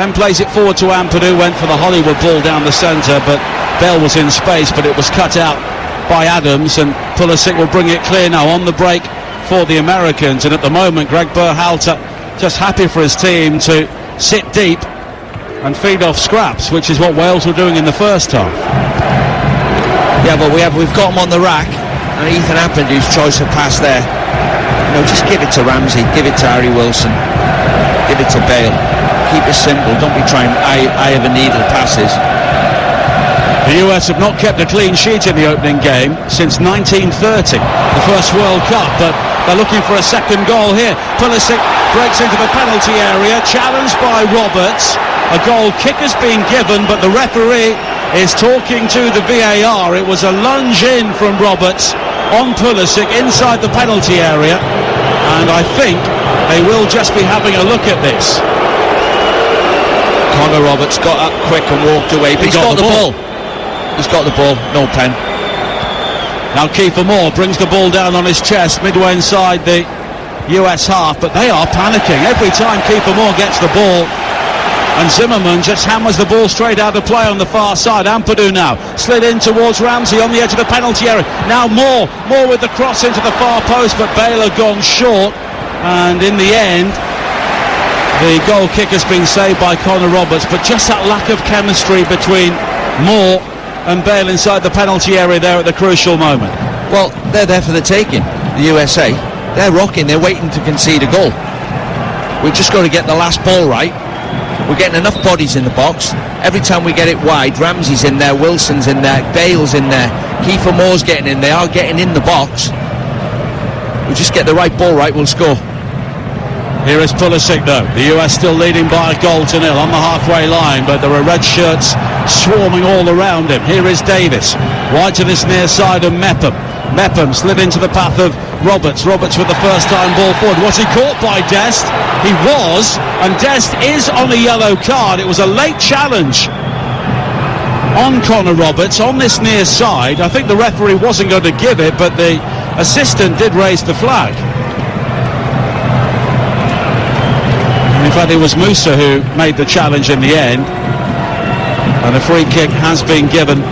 Speaker 1: then plays it forward to Ampadu. Went for the Hollywood ball down the centre, but Bell was in space, but it was cut out by Adams, and Pulisic will bring it clear now on the break for the Americans. And at the moment, Greg Berhalter just happy for his team to sit deep and feed off scraps, which is what Wales were doing in the first half.
Speaker 2: Yeah, but we've got him on the rack, and Ethan Ampadu's choice of pass there. You know, just give it to Ramsey, give it to Harry Wilson, give it to Bale. Keep it simple. Don't be trying eye of a needle passes.
Speaker 1: The US have not kept a clean sheet in the opening game since 1930, the first World Cup, but they're looking for a second goal here. Pulisic breaks into the penalty area, challenged by Roberts. A goal kick has been given, but the referee is talking to the VAR. It was a lunge in from Roberts on Pulisic inside the penalty area, and I think they will just be having a look at this.
Speaker 2: Connor Roberts got up quick and walked away, but he's got the ball. He's got the ball, no pen.
Speaker 1: Now Kiefer Moore brings the ball down on his chest midway inside the US half, but they are panicking. Every time Kiefer Moore gets the ball, And Zimmerman just hammers the ball straight out of play on the far side. Ampadu now slid in towards Ramsey on the edge of the penalty area. Now Moore with the cross into the far post, but Bale had gone short. And in the end, the goal kick has been saved by Connor Roberts, but just that lack of chemistry between Moore and Bale inside the penalty area there at the crucial moment.
Speaker 2: Well, they're there for the taking, the USA. They're rocking, they're waiting to concede a goal. We've just got to get the last ball right. We're getting enough bodies in the box. Every time we get it wide, Ramsey's in there, Wilson's in there, Bale's in there, Kiefer Moore's getting in, they are getting in the box. We just get the right ball right, we'll score.
Speaker 1: Here is Pulisic though, the US still leading by 1-0 on the halfway line, but there are red shirts swarming all around him. Here is Davis, wide to this near side of Mepham. Mepham slid into the path of Roberts. Roberts with the first time ball forward. Was he caught by Dest? He was, and Dest is on a yellow card. It was a late challenge on Connor Roberts on this near side. I think the referee wasn't going to give it, but the assistant did raise the flag. In fact, it was Musa who made the challenge in the end, and a free kick has been given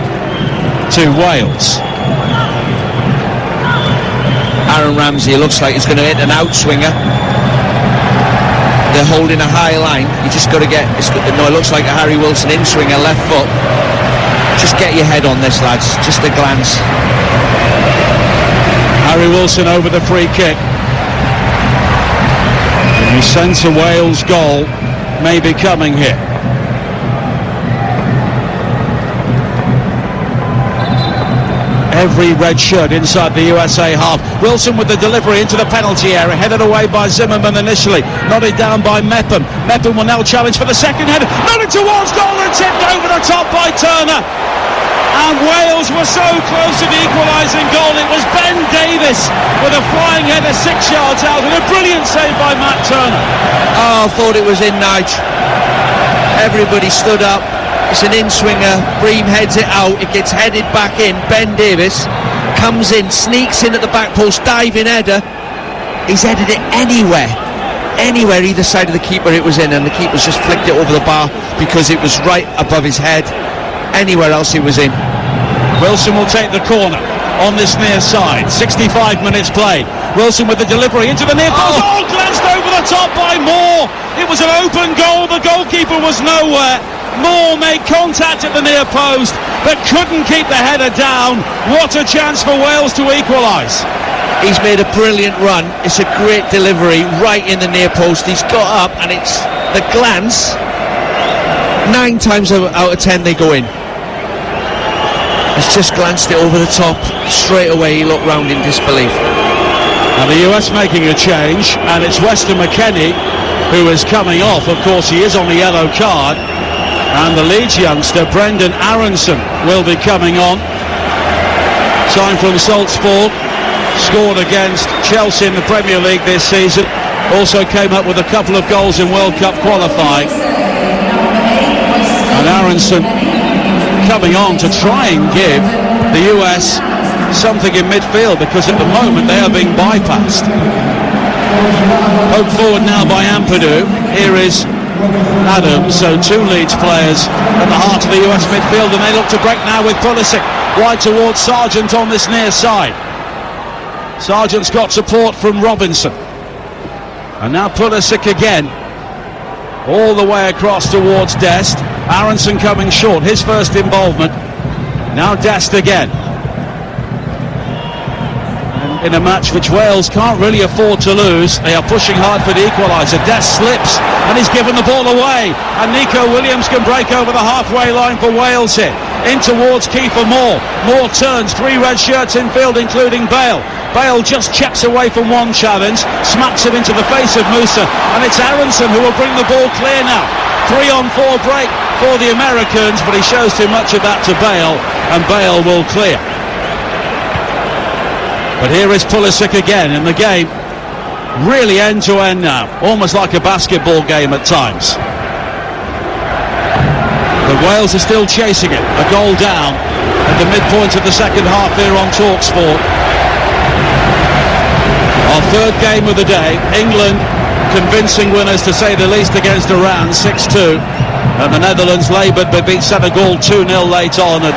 Speaker 1: to Wales.
Speaker 2: Aaron Ramsey looks like he's going to hit an outswinger. They're holding a high line. You just got to get... it looks like a Harry Wilson in-swinger, left foot. Just get your head on this, lads. Just a glance.
Speaker 1: Harry Wilson over the free kick. And you sense a Wales goal may be coming here. Every red shirt inside the USA half. Wilson with the delivery into the penalty area, headed away by Zimmerman initially, nodded down by Mepham. Mepham will now challenge for the second header, nodded towards goal and tipped over the top by Turner. And Wales were so close to the equalising goal. It was Ben Davis with a flying header 6 yards out and a brilliant save by Matt Turner.
Speaker 2: Oh, I thought it was in, Nige. Everybody stood up. It's an in-swinger, Bream heads it out, it gets headed back in, Ben Davis comes in, sneaks in at the back post, diving header, he's headed it anywhere either side of the keeper it was in, and the keeper's just flicked it over the bar because it was right above his head. Anywhere else it was in.
Speaker 1: Wilson will take the corner on this near side, 65 minutes played. Wilson with the delivery into the near post, glanced over the top by Moore. It was an open goal, the goalkeeper was nowhere. Moore made contact at the near post but couldn't keep the header down. What a chance for Wales to equalise.
Speaker 2: He's made a brilliant run. It's a great delivery right in the near post. He's got up and it's the glance. 9 times out of 10 they go in. He's just glanced it over the top. Straight away he looked round in disbelief.
Speaker 1: And the US making a change, and it's Weston McKennie who is coming off. Of course he is on the yellow card. And the Leeds youngster, Brendan Aronson, will be coming on. Signed from Salzburg, scored against Chelsea in the Premier League this season. Also came up with a couple of goals in World Cup qualifying. And Aronson coming on to try and give the US something in midfield, because at the moment they are being bypassed. Poked forward now by Ampadu. Here is Adams, so 2 Leeds players at the heart of the US midfield, and they look to break now with Pulisic wide towards Sargent on this near side. Sargent's got support from Robinson, and now Pulisic again all the way across towards Dest. Aronson coming short, his first involvement. Now Dest again. In a match which Wales can't really afford to lose, they are pushing hard for the equaliser. Dest slips and he's given the ball away, and Nico Williams can break over the halfway line for Wales here. In towards Kiefer Moore. Moore turns, 3 red shirts in field including Bale. Bale just checks away from one challenge, smacks it into the face of Musa, and it's Aronson who will bring the ball clear now. 3-on-4 break for the Americans, but he shows too much of that to Bale, and Bale will clear. But here is Pulisic again, and the game really end-to-end now, almost like a basketball game at times. But Wales are still chasing it, a goal down at the midpoint of the second half here on TalkSport. Our third game of the day, England convincing winners to say the least against Iran, 6-2. And the Netherlands laboured but beat Senegal 2-0 late on, and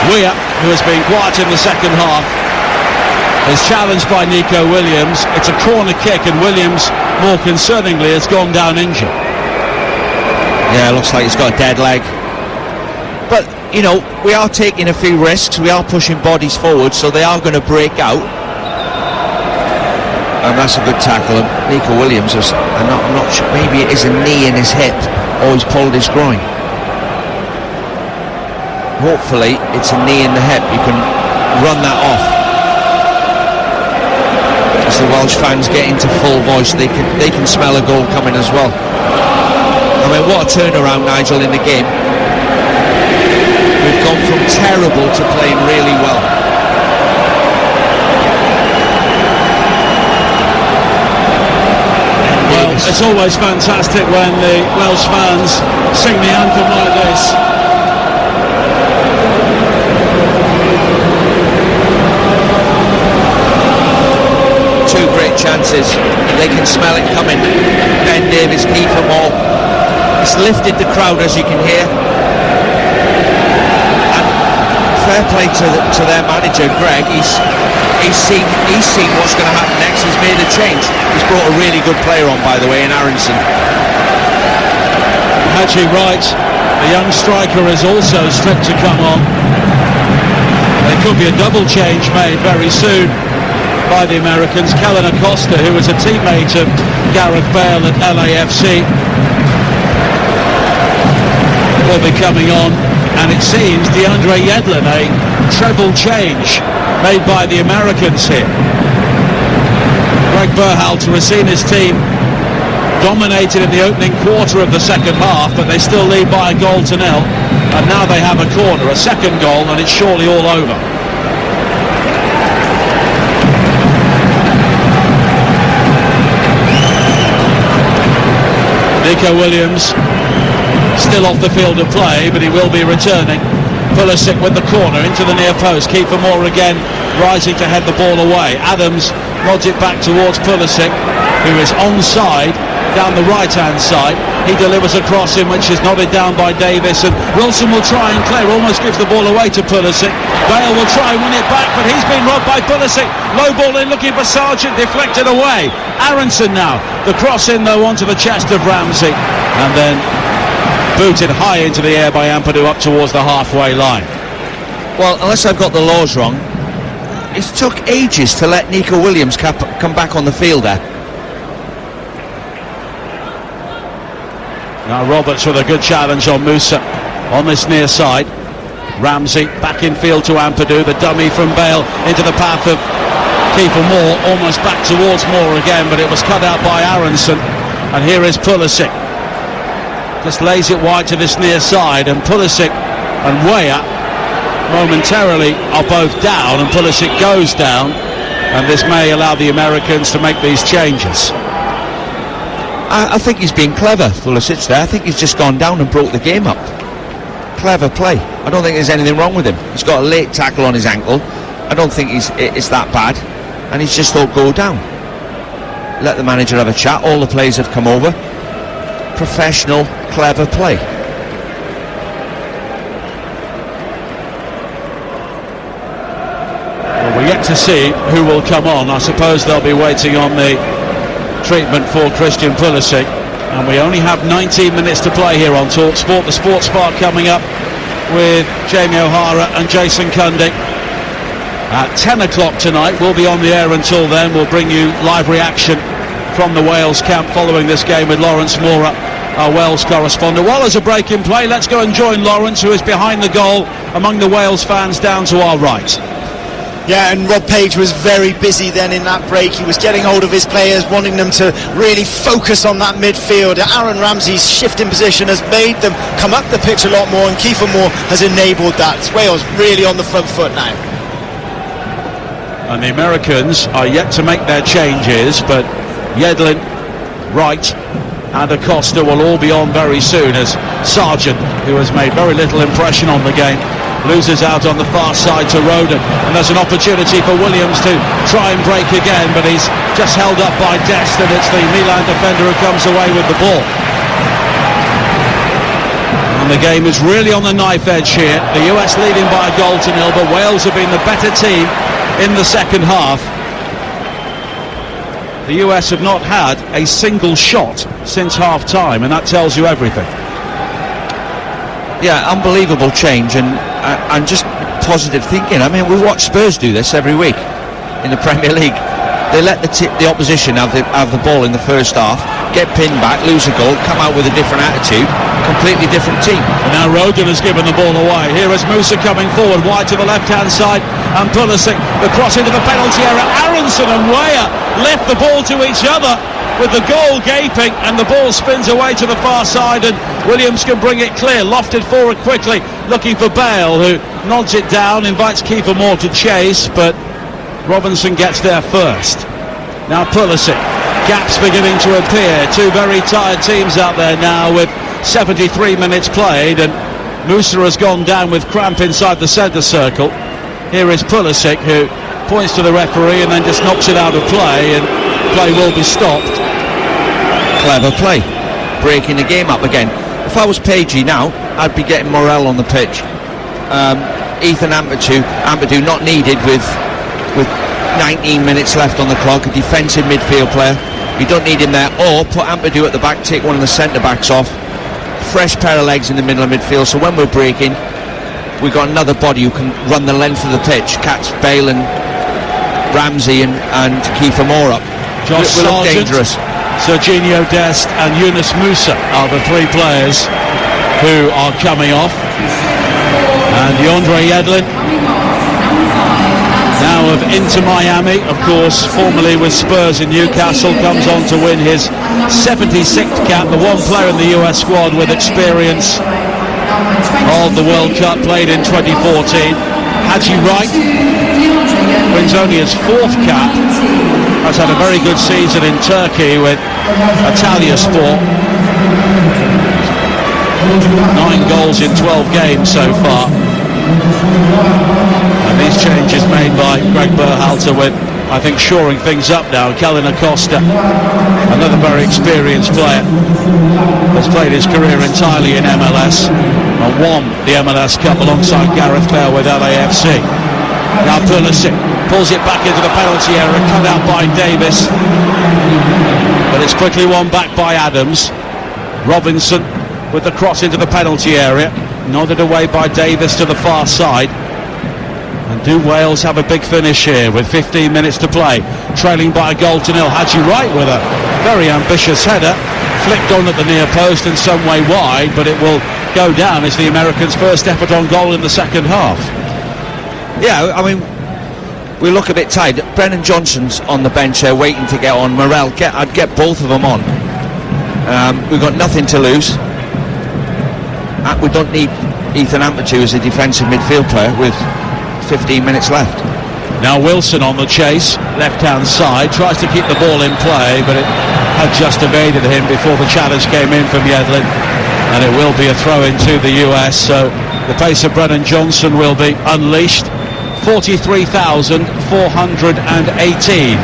Speaker 1: Weah, who has been quiet in the second half, is challenged by Nico Williams. It's a corner kick, and Williams, more concerningly, has gone down injured.
Speaker 2: Yeah, looks like he's got a dead leg. But, you know, we are taking a few risks. We are pushing bodies forward, so they are going to break out. And that's a good tackle. And Nico Williams is, I'm not sure, maybe it is a knee in his hip, or he's pulled his groin. Hopefully, it's a knee in the hip. You can run that off. As the Welsh fans get into full voice, they can smell a goal coming as well. I mean, what a turnaround, Nigel, in the game. We've gone from terrible to playing really well.
Speaker 1: Well, it's always fantastic when the Welsh fans sing the anthem like this.
Speaker 2: Two great chances. They can smell it coming. Ben Davies, Kiefer Moore. It's lifted the crowd, as you can hear. And fair play to their manager, Greg. He's seen what's going to happen next. He's made a change. He's brought a really good player on, by the way, in Aronson.
Speaker 1: Haji Wright, the young striker, is also stripped to come on. There could be a double change made very soon by the Americans. Kellen Acosta, who was a teammate of Gareth Bale at LAFC, will be coming on, and it seems DeAndre Yedlin, a treble change made by the Americans here. Greg Berhalter has seen his team dominated in the opening quarter of the second half, but they still lead by a goal to nil, and now they have a corner, a second goal, and it's surely all over. Nico Williams still off the field of play, but he will be returning. Pulisic with the corner into the near post. Kiefer Moore again rising to head the ball away. Adams nods it back towards Pulisic, who is onside down the right hand side. He delivers a cross in which is nodded down by Davis, and Wilson will try and clear, almost gives the ball away to Pulisic. Bale will try and win it back, but he's been robbed by Pulisic. Low ball in looking for Sargent, deflected away. Aronson now, the cross in though onto the chest of Ramsey, and then booted high into the air by Ampadu up towards the halfway line.
Speaker 2: Well, unless I've got the laws wrong, it took ages to let Nico Williams come back on the field there.
Speaker 1: Now Roberts with a good challenge on Musa on this near side. Ramsey back in field to Ampadu, the dummy from Bale into the path of Kiefer Moore, almost back towards Moore again, but it was cut out by Aronson. And here is Pulisic, just lays it wide to this near side, and Pulisic and Weah momentarily are both down, and Pulisic goes down, and this may allow the Americans to make these changes.
Speaker 2: I think he's been clever, Pulisic, there. I think he's just gone down and broke the game up. Clever play. I don't think there's anything wrong with him. He's got a late tackle on his ankle. I don't think it's that bad, and he's just thought, go down. Let the manager have a chat. All the players have come over. Professional, clever play.
Speaker 1: Well, we're yet to see who will come on. I suppose they'll be waiting on the treatment for Christian Pulisic, and we only have 19 minutes to play here on Talk Sport. The Sports Spark coming up with Jamie O'Hara and Jason Cundick at 10 o'clock tonight. We'll be on the air until then. We'll bring you live reaction from the Wales camp following this game with Lawrence Mora, our Wales correspondent. While there's a break in play, let's go and join Lawrence, who is behind the goal among the Wales fans down to our right.
Speaker 3: Yeah, and Rob Page was very busy then in that break. He was getting hold of his players, wanting them to really focus on that midfield. Aaron Ramsey's shift in position has made them come up the pitch a lot more, and Kiefer Moore has enabled that. Wales really on the front foot now.
Speaker 1: And the Americans are yet to make their changes, but Yedlin, Wright and Acosta will all be on very soon, as Sargent, who has made very little impression on the game, loses out on the far side to Roden, and there's an opportunity for Williams to try and break again, but he's just held up by Dest, and it's the Milan defender who comes away with the ball. And the game is really on the knife edge here. The US leading by a goal to nil, but Wales have been the better team in the second half. The US have not had a single shot since half-time, and that tells you everything.
Speaker 2: Yeah, unbelievable change and just positive thinking. I mean, we watch Spurs do this every week in the Premier League. They let the opposition have the ball in the first half, get pinned back, lose a goal, come out with a different attitude, completely different team.
Speaker 1: And now Rodon has given the ball away. Here is Musa coming forward, wide to the left-hand side, and Pulisic, the cross into the penalty area. Aronson and Weah left the ball to each other with the goal gaping, and the ball spins away to the far side, and Williams can bring it clear, lofted forward quickly, looking for Bale, who nods it down, invites Kiefer Moore to chase, but Robinson gets there first. Now Pulisic, gaps beginning to appear. Two very tired teams out there now with 73 minutes played, and Musa has gone down with cramp inside the centre circle. Here is Pulisic, who points to the referee and then just knocks it out of play, and play will be stopped.
Speaker 2: Clever play, breaking the game up again. If I was Pagey now, I'd be getting Morel on the pitch. Ethan Ampadu not needed with 19 minutes left on the clock, a defensive midfield player. You don't need him there. Or put Ampadu at the back, take one of the centre backs off. Fresh pair of legs in the middle of midfield, so when we're breaking, we've got another body who can run the length of the pitch, catch Bale and Ramsey and Kiefer Moore up.
Speaker 1: Josh
Speaker 2: We'll look
Speaker 1: Sargent,
Speaker 2: dangerous.
Speaker 1: Serginho Dest and Yunus Musa are the three players who are coming off. And DeAndre Yedlin, now of Inter Miami, of course, formerly with Spurs in Newcastle, comes on to win his 76th cap, the one player in the US squad with experience of the World Cup, played in 2014. Haji Wright wins only his fourth cap, has had a very good season in Turkey with Antalyaspor. 9 goals in 12 games so far. And these changes made by Greg Berhalter with, I think, shoring things up now. Kellen Acosta, another very experienced player, has played his career entirely in MLS and won the MLS Cup alongside Gareth Bale with LAFC. Now Pulisic pulls it back into the penalty area, cut out by Davis, but it's quickly won back by Adams. Robinson with the cross into the penalty area, nodded away by Davis to the far side. And do Wales have a big finish here with 15 minutes to play, trailing by a goal to nil? Haji Wright with a very ambitious header, flicked on at the near post and some way wide, but it will go down as the Americans' first effort on goal in the second half.
Speaker 2: Yeah, I mean, we look a bit tired. Brennan Johnson's on the bench there waiting to get on. Morel, I'd get both of them on. We've got nothing to lose. We don't need Ethan Ampadu as a defensive midfield player with 15 minutes left.
Speaker 1: Now Wilson on the chase, left-hand side, tries to keep the ball in play, but it had just evaded him before the challenge came in from Yedlin, and it will be a throw-in to the US, so the pace of Brennan Johnson will be unleashed. 43,418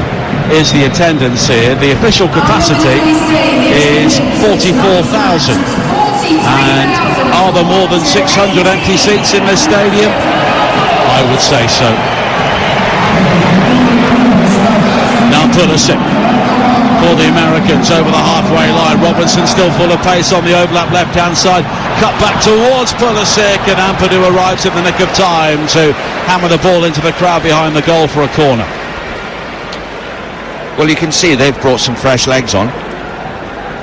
Speaker 1: is the attendance here. The official capacity is 44,000. And are there more than 600 empty seats in this stadium? I would say so. Now Pulisic for the Americans over the halfway line. Robinson still full of pace on the overlap left-hand side. Cut back towards Pulisic, and Ampadu arrives in the nick of time to hammer the ball into the crowd behind the goal for a corner.
Speaker 2: Well, you can see they've brought some fresh legs on.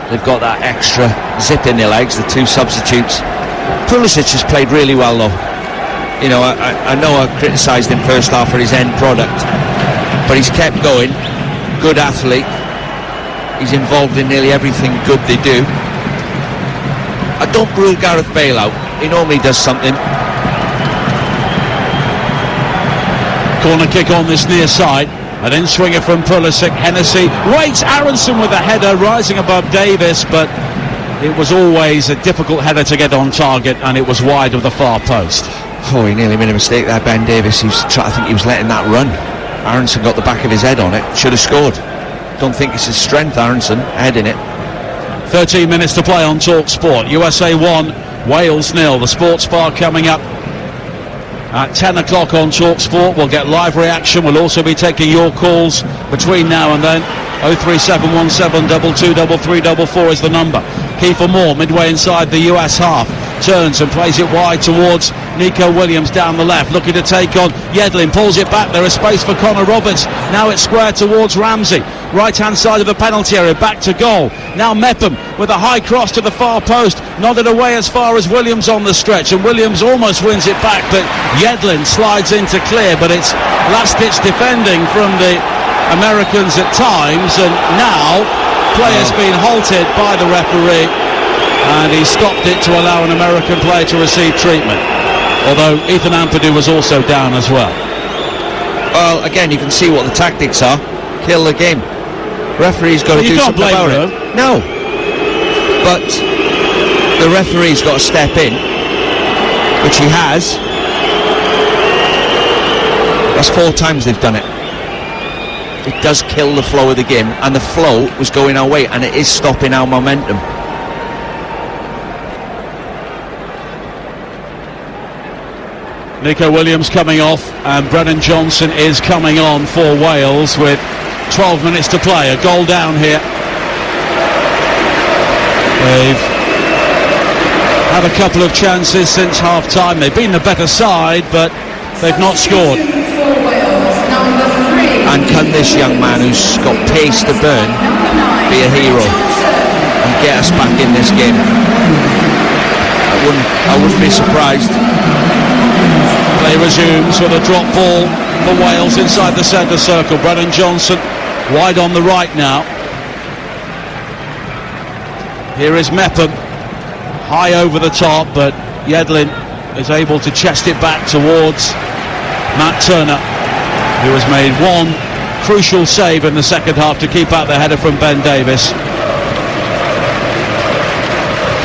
Speaker 2: They've got that extra zip in their legs, the two substitutes. Pulisic has played really well, though. You know, I know I criticised him first half for his end product, but he's kept going. Good athlete. He's involved in nearly everything good they do. I don't rule Gareth Bale out. He normally does something.
Speaker 1: Corner kick on this near side. An in-swinger from Pulisic. Hennessy waits. Aronson with a header rising above Davis, but it was always a difficult header to get on target, and it was wide of the far post.
Speaker 2: Oh, he nearly made a mistake there, Ben Davis. I think he was letting that run. Aronson got the back of his head on it. Should have scored. Don't think it's his strength, Aronson, heading it.
Speaker 1: 13 minutes to play on Talk Sport. USA 1, Wales 0. The Sports Bar coming up at 10 o'clock on TalkSport. We'll get live reaction. We'll also be taking your calls between now and then. 03717 223344 is the number. Kiefer Moore midway inside the US half, turns and plays it wide towards Nico Williams down the left, looking to take on Yedlin, pulls it back. There is space for Connor Roberts. Now it's square towards Ramsey, right hand side of the penalty area, back to goal. Now Mepham with a high cross to the far post, nodded away as far as Williams on the stretch, and Williams almost wins it back, but Yedlin slides into clear. But it's last ditch defending from the Americans at times, and now play has been halted by the referee, and he stopped it to allow an American player to receive treatment, although Ethan Ampadu was also down as well.
Speaker 2: Well, again, you can see what the tactics are. Kill the game. Referee's got to do something about it. No, but the referee's got to step in, which he has. That's 4 times they've done it. It does kill the flow of the game, and the flow was going our way, and it is stopping our momentum.
Speaker 1: Nico Williams coming off, and Brennan Johnson is coming on for Wales with 12 minutes to play. A goal down here. They've had a couple of chances since half-time. They've been the better side, but they've not scored.
Speaker 2: And can this young man who's got pace to burn be a hero and get us back in this game? I wouldn't be surprised.
Speaker 1: Play resumes with a drop ball for Wales inside the centre circle. Brennan Johnson wide on the right now. Here is Mepham, high over the top, but Yedlin is able to chest it back towards Matt Turner, who has made one crucial save in the second half to keep out the header from Ben Davis.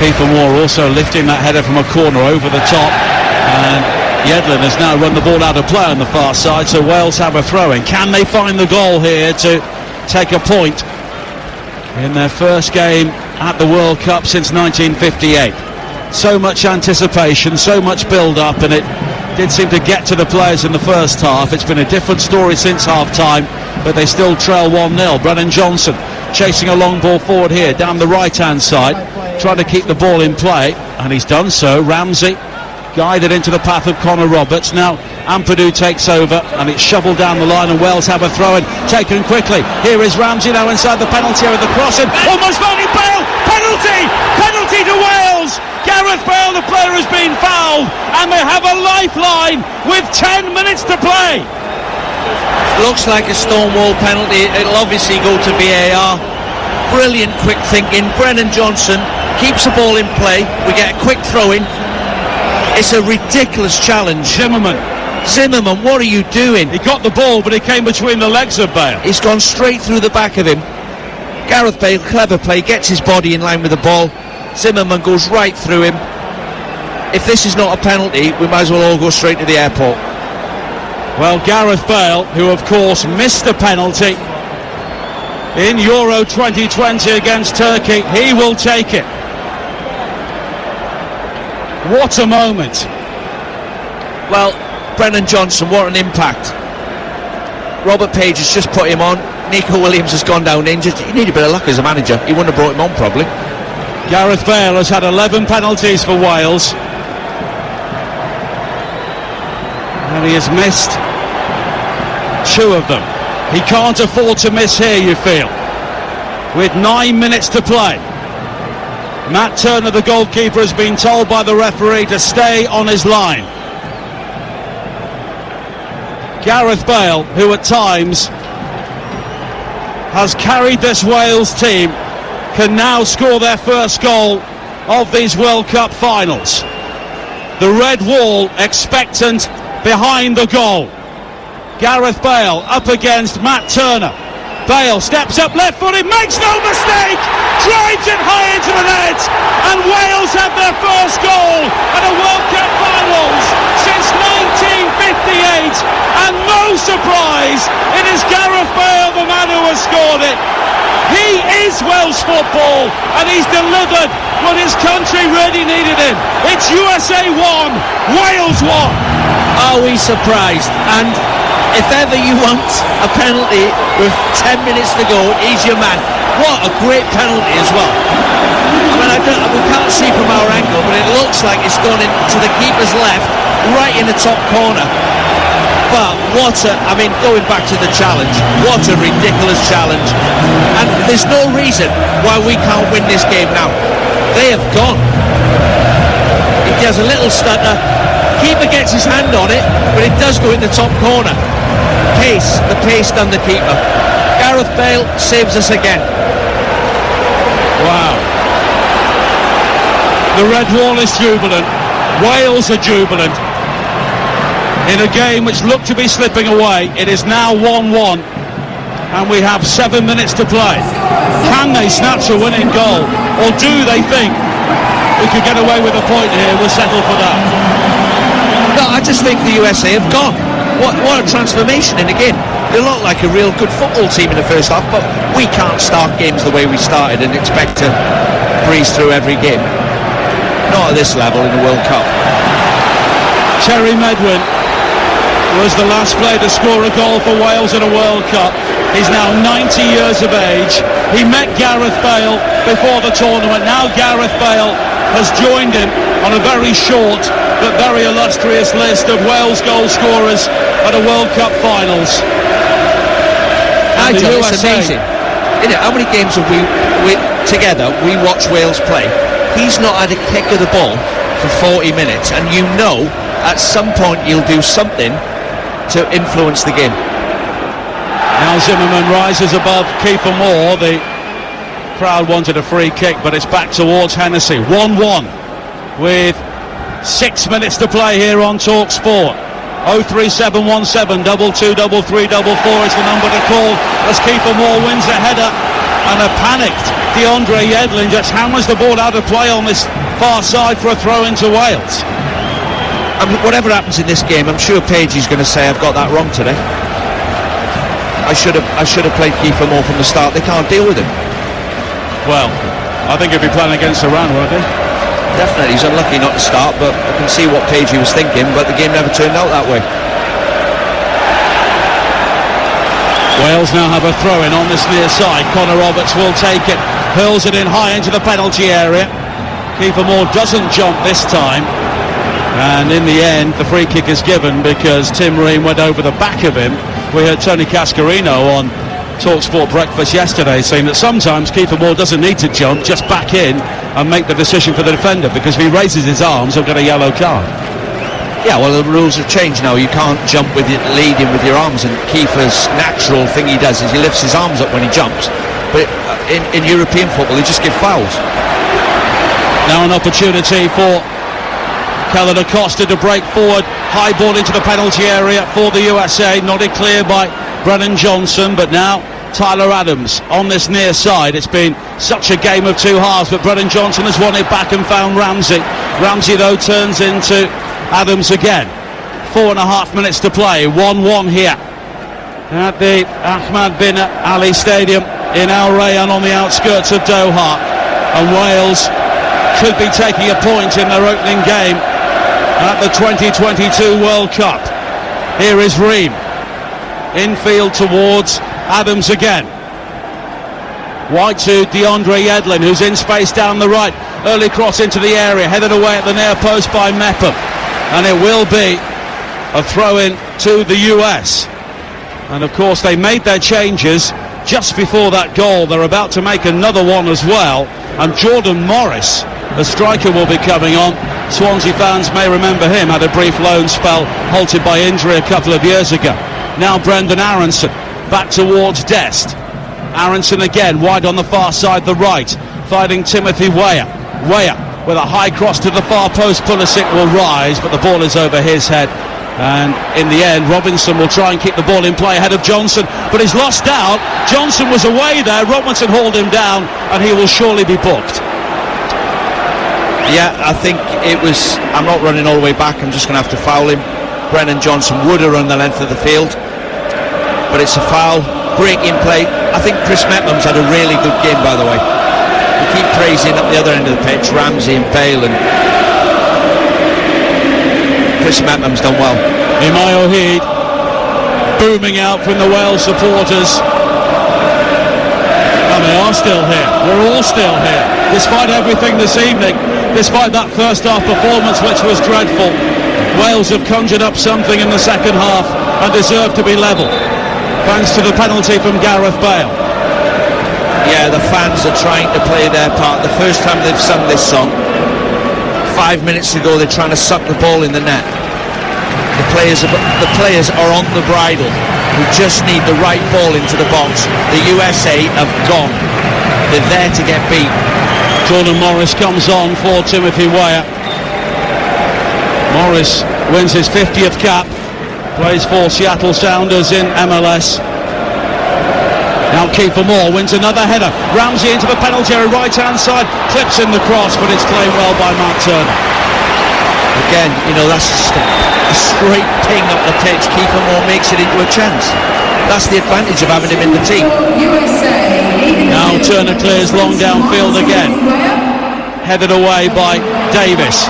Speaker 1: Kiefer Moore also lifting that header from a corner over the top, and Yedlin has now run the ball out of play on the far side, so Wales have a throw-in. Can they find the goal here to take a point in their first game at the World Cup since 1958? So much anticipation, so much build-up, and it did seem to get to the players in the first half. It's been a different story since half-time, but they still trail 1-0. Brennan Johnson chasing a long ball forward here, down the right-hand side, trying to keep the ball in play, and he's done so. Ramsey guided into the path of Connor Roberts. Now Ampadu takes over, and it's shoveled down the line, and Wales have a throw-in taken quickly. Here is Ramsey now inside the penalty area, the crossing, almost finding Bale. Penalty to Wales. Gareth Bale, the player, has been fouled, and they have a lifeline with 10 minutes to play.
Speaker 2: Looks like a Stonewall penalty. It'll obviously go to VAR. Brilliant quick thinking. Brennan Johnson keeps the ball in play. We get a quick throw-in. It's a ridiculous challenge. Zimmerman, what are you doing?
Speaker 1: He got the ball, but it came between the legs of Bale.
Speaker 2: He's gone straight through the back of him. Gareth Bale, clever play, gets his body in line with the ball. Zimmerman goes right through him. If this is not a penalty, we might as well all go straight to the airport.
Speaker 1: Well, Gareth Bale, who of course missed the penalty in Euro 2020 against Turkey, he will take it. What a moment.
Speaker 2: Well, Brennan Johnson, what an impact. Robert Page has just put him on. Nico Williams has gone down injured. You need a bit of luck as a manager. He wouldn't have brought him on probably.
Speaker 1: Gareth Bale has had 11 penalties for Wales, and he has missed 2 of them. He can't afford to miss here, you feel, with 9 minutes to play. Matt Turner, the goalkeeper, has been told by the referee to stay on his line. Gareth Bale, who at times has carried this Wales team, can now score their first goal of these World Cup finals. The red wall expectant behind the goal. Gareth Bale up against Matt Turner. Bale steps up left-footed, makes no mistake, drives it high into the net, and Wales have their first goal at a World Cup finals since 1958, and no surprise, it is Gareth Bale, the man who has scored it. He is Wales Wales football, and he's delivered when his country really needed him. It's USA 1, Wales 1.
Speaker 2: Are we surprised? And if ever you want a penalty with 10 minutes to go, he's your man. What a great penalty as well. I mean, we can't see from our angle, but it looks like it's gone into the keeper's left, right in the top corner. But going back to the challenge, what a ridiculous challenge. And there's no reason why we can't win this game now. They have gone. He does a little stutter. Keeper gets his hand on it, but it does go in the top corner. The pace done the keeper. Gareth Bale saves us again.
Speaker 1: Wow. The red wall is jubilant. Wales are jubilant. In a game which looked to be slipping away, it is now 1-1, and we have 7 minutes to play. Can they snatch a winning goal, or do they think we could get away with a point here? We'll settle for that.
Speaker 2: No, I just think the USA have gone. What a transformation in the game. They look like a real good football team in the first half, but we can't start games the way we started and expect to breeze through every game. Not at this level in the World Cup.
Speaker 1: Terry Medwin was the last player to score a goal for Wales in a World Cup. He's now 90 years of age. He met Gareth Bale before the tournament. Now Gareth Bale has joined him on a very short but very illustrious list of Wales goal scorers at a World Cup finals.
Speaker 2: Nigel, it's amazing. Isn't it? How many games have we together we watch Wales play? He's not had a kick of the ball for 40 minutes, and you know at some point he'll do something to influence the game.
Speaker 1: Now Zimmerman rises above Kiefer Moore. The crowd wanted a free kick, but it's back towards Hennessy. 1-1 with 6 minutes to play here on Talk Sport. 03717 22 33 44 is the number to call as Kiefer Moore wins the header, and a panicked DeAndre Yedlin just hammers the ball out of play on this far side for a throw into Wales.
Speaker 2: Whatever happens in this game, I'm sure Pagey's going to say I've got that wrong today. I should have played Kiefer Moore from the start. They can't deal with him.
Speaker 1: Well, I think he'll be playing against Iran, won't he?
Speaker 2: Definitely, he's unlucky not to start, but I can see what Pagey was thinking, but the game never turned out that way.
Speaker 1: Wales now have a throw-in on this near side. Connor Roberts will take it, hurls it in high into the penalty area. Kiefer Moore doesn't jump this time, and in the end the free kick is given because Tim Ream went over the back of him. We heard Tony Cascarino on TalkSport Breakfast yesterday saying that sometimes Kiefer Moore doesn't need to jump, just back in and make the decision for the defender, because if he raises his arms he'll get a yellow card.
Speaker 2: Yeah, well, the rules have changed now. You can't jump with it, leading with your arms, and Kiefer's natural thing he does is he lifts his arms up when he jumps, but in European football they just give fouls.
Speaker 1: Now an opportunity for Kellen Acosta to break forward, high ball into the penalty area for the USA, nodded clear by Brennan Johnson, but now Tyler Adams on this near side. It's been such a game of two halves, but Brennan Johnson has won it back and found Ramsey. Ramsey though turns into Adams again. 4.5 minutes to play, 1-1 here at the Ahmad bin Ali Stadium in Al Rayyan on the outskirts of Doha, and Wales could be taking a point in their opening game at the 2022 World Cup. Here is Ream, infield towards Adams again. Wide to DeAndre Yedlin, who's in space down the right. Early cross into the area, headed away at the near post by Mepham, and it will be a throw-in to the US. And of course they made their changes just before that goal. They're about to make another one as well, and Jordan Morris, the striker, will be coming on. Swansea fans may remember him, had a brief loan spell, halted by injury a couple of years ago. Now Brendan Aronson back towards Dest. Aronson again wide on the far side, the right, finding Timothy Weah. Weah with a high cross to the far post. Pulisic will rise, but the ball is over his head, and in the end Robinson will try and keep the ball in play ahead of Johnson, but he's lost out. Johnson was away there, Robinson hauled him down, and he will surely be booked.
Speaker 2: Yeah, I think it was, I'm not running all the way back, I'm just going to have to foul him. Brennan Johnson would have run the length of the field, but it's a foul, breaking play. I think Chris Metham's had a really good game, by the way. We keep praising up the other end of the pitch, Ramsey and Bale, and Chris Metham's done well.
Speaker 1: Imai O'Heed booming out from the Wales supporters. And they are still here. We're all still here. Despite everything this evening, despite that first half performance which was dreadful, Wales have conjured up something in the second half and deserve to be level, thanks to the penalty from Gareth Bale.
Speaker 2: Yeah, the fans are trying to play their part. The first time they've sung this song, 5 minutes ago, they're trying to suck the ball in the net. The players are on the bridle. We just need the right ball into the box. The USA have gone. They're there to get beat.
Speaker 1: Jordan Morris comes on for Timothy Weah. Morris wins his 50th cap, plays for Seattle Sounders in MLS. Now Kiefer Moore wins another header. Ramsey into the penalty area, right-hand side, clips in the cross, but it's played well by Matt Turner.
Speaker 2: Again, you know, that's a straight ping up the pitch. Kiefer Moore makes it into a chance. That's the advantage of having him in the team.
Speaker 1: Now Turner clears long downfield again. Headed away by Davis.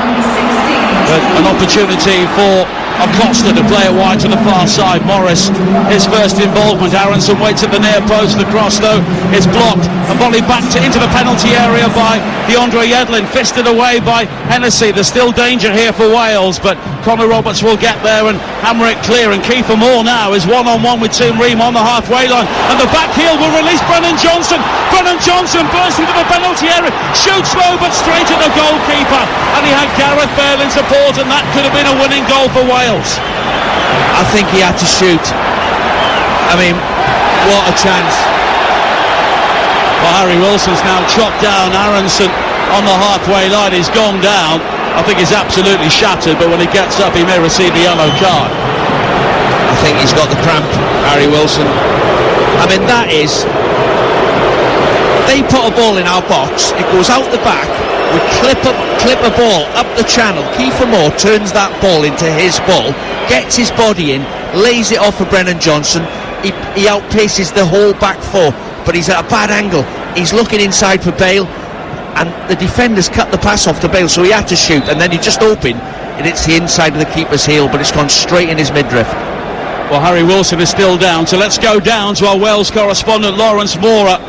Speaker 1: But an opportunity for Acosta to play it wide to the far side. Morris, his first involvement. Aronson waits at the near post. The cross, though, is blocked. And volleyed back into the penalty area by DeAndre Yedlin. Fisted away by Hennessy. There's still danger here for Wales, but Connor Roberts will get there and hammer it clear. And Kiefer Moore now is one-on-one with Tim Ream on the halfway line. And the back heel will release Brennan Johnson. Brennan Johnson bursts into the penalty area. Shoots low, but straight at the goalkeeper. And he had Gareth Bale in support, and that could have been a winning goal for Wales.
Speaker 2: I think he had to shoot. I mean, what a chance.
Speaker 1: Well, Harry Wilson's now chopped down Aronson on the halfway line. He's gone down. I think he's absolutely shattered, but when he gets up he may receive a yellow card.
Speaker 2: I think he's got the cramp, Harry Wilson. I mean, that is... They put a ball in our box, it goes out the back, we clip a ball up the channel. Kiefer Moore turns that ball into his ball, gets his body in, lays it off for Brennan Johnson. He outpaces the whole back four, but he's at a bad angle. He's looking inside for Bale, and the defenders cut the pass off to Bale, so he had to shoot, and then he just opened, and it's the inside of the keeper's heel, but it's gone straight in his midriff.
Speaker 1: Well, Harry Wilson is still down, so let's go down to our Wales correspondent Lawrence Mora,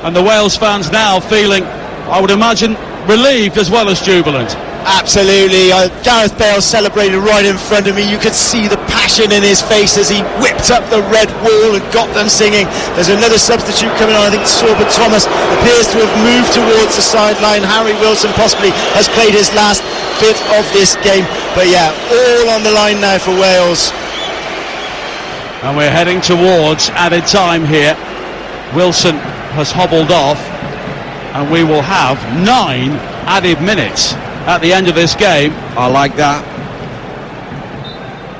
Speaker 1: and the Wales fans now feeling, I would imagine, relieved as well as jubilant.
Speaker 3: Absolutely. Gareth Bale celebrated right in front of me. You could see the passion in his face as he whipped up the red wall and got them singing. There's another substitute coming on. I think Sorba Thomas appears to have moved towards the sideline. Harry Wilson possibly has played his last bit of this game. But yeah, all on the line now for Wales.
Speaker 1: And we're heading towards added time here. Wilson has hobbled off, and we will have 9 added minutes at the end of this game.
Speaker 2: I like that.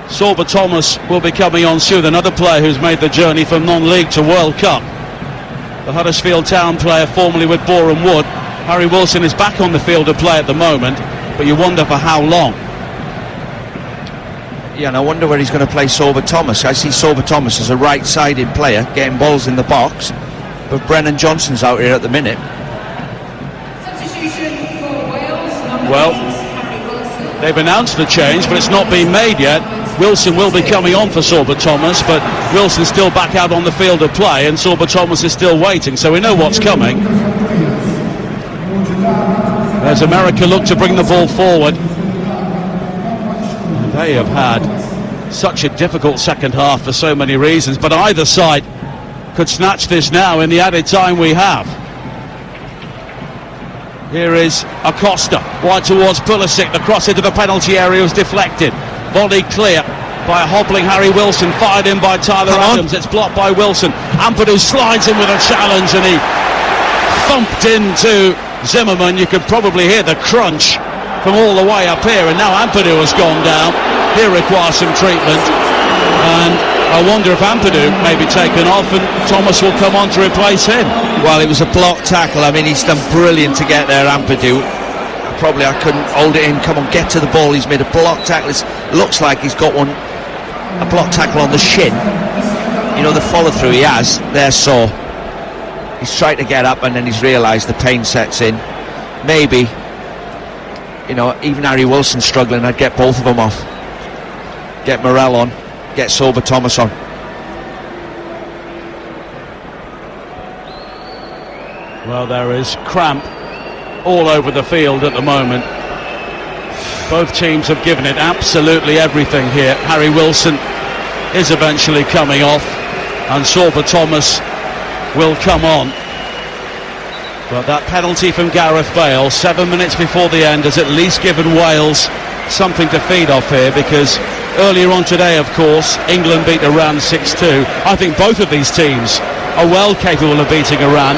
Speaker 1: Sorba Thomas will be coming on soon, another player who's made the journey from non-league to World Cup. The Huddersfield Town player formerly with Boreham Wood. Harry Wilson is back on the field of play at the moment, but you wonder for how long.
Speaker 2: Yeah, and I wonder where he's going to play Sorba Thomas. I see Sorba Thomas as a right-sided player, getting balls in the box, but Brennan Johnson's out here at the minute.
Speaker 1: Well, they've announced the change, but it's not been made yet. Wilson will be coming on for Sorba Thomas, but Wilson's still back out on the field of play, and Sorba Thomas is still waiting, so we know what's coming. There's America look to bring the ball forward. They have had such a difficult second half for so many reasons, but either side could snatch this now in the added time we have. Here is Acosta, wide towards Pulisic. The cross into the penalty area was deflected. Volley clear by a hobbling Harry Wilson, fired in by Tyler Adams. It's blocked by Wilson. Ampadu slides in with a challenge, and he thumped into Zimmerman. You could probably hear the crunch from all the way up here, and now Ampadu has gone down. He'll require some treatment, and I wonder if Ampadu may be taken off and Thomas will come on to replace him.
Speaker 2: Well, it was a block tackle. I mean, he's done brilliant to get there, Ampadu. Probably I couldn't hold it in. Come on, get to the ball. He's made a block tackle. It looks like he's got a block tackle on the shin. You know, the follow through he has. There, so He's tried to get up and then he's realised the pain sets in. Maybe, you know, even Harry Wilson struggling, I'd get both of them off. Get Morel on, get Sober Thomas on.
Speaker 1: Well, there is cramp all over the field at the moment. Both teams have given it absolutely everything here. Harry Wilson is eventually coming off, and Sober Thomas will come on. But that penalty from Gareth Bale 7 minutes before the end has at least given Wales something to feed off here, because earlier on today, of course, England beat Iran 6-2. I think both of these teams are well capable of beating Iran.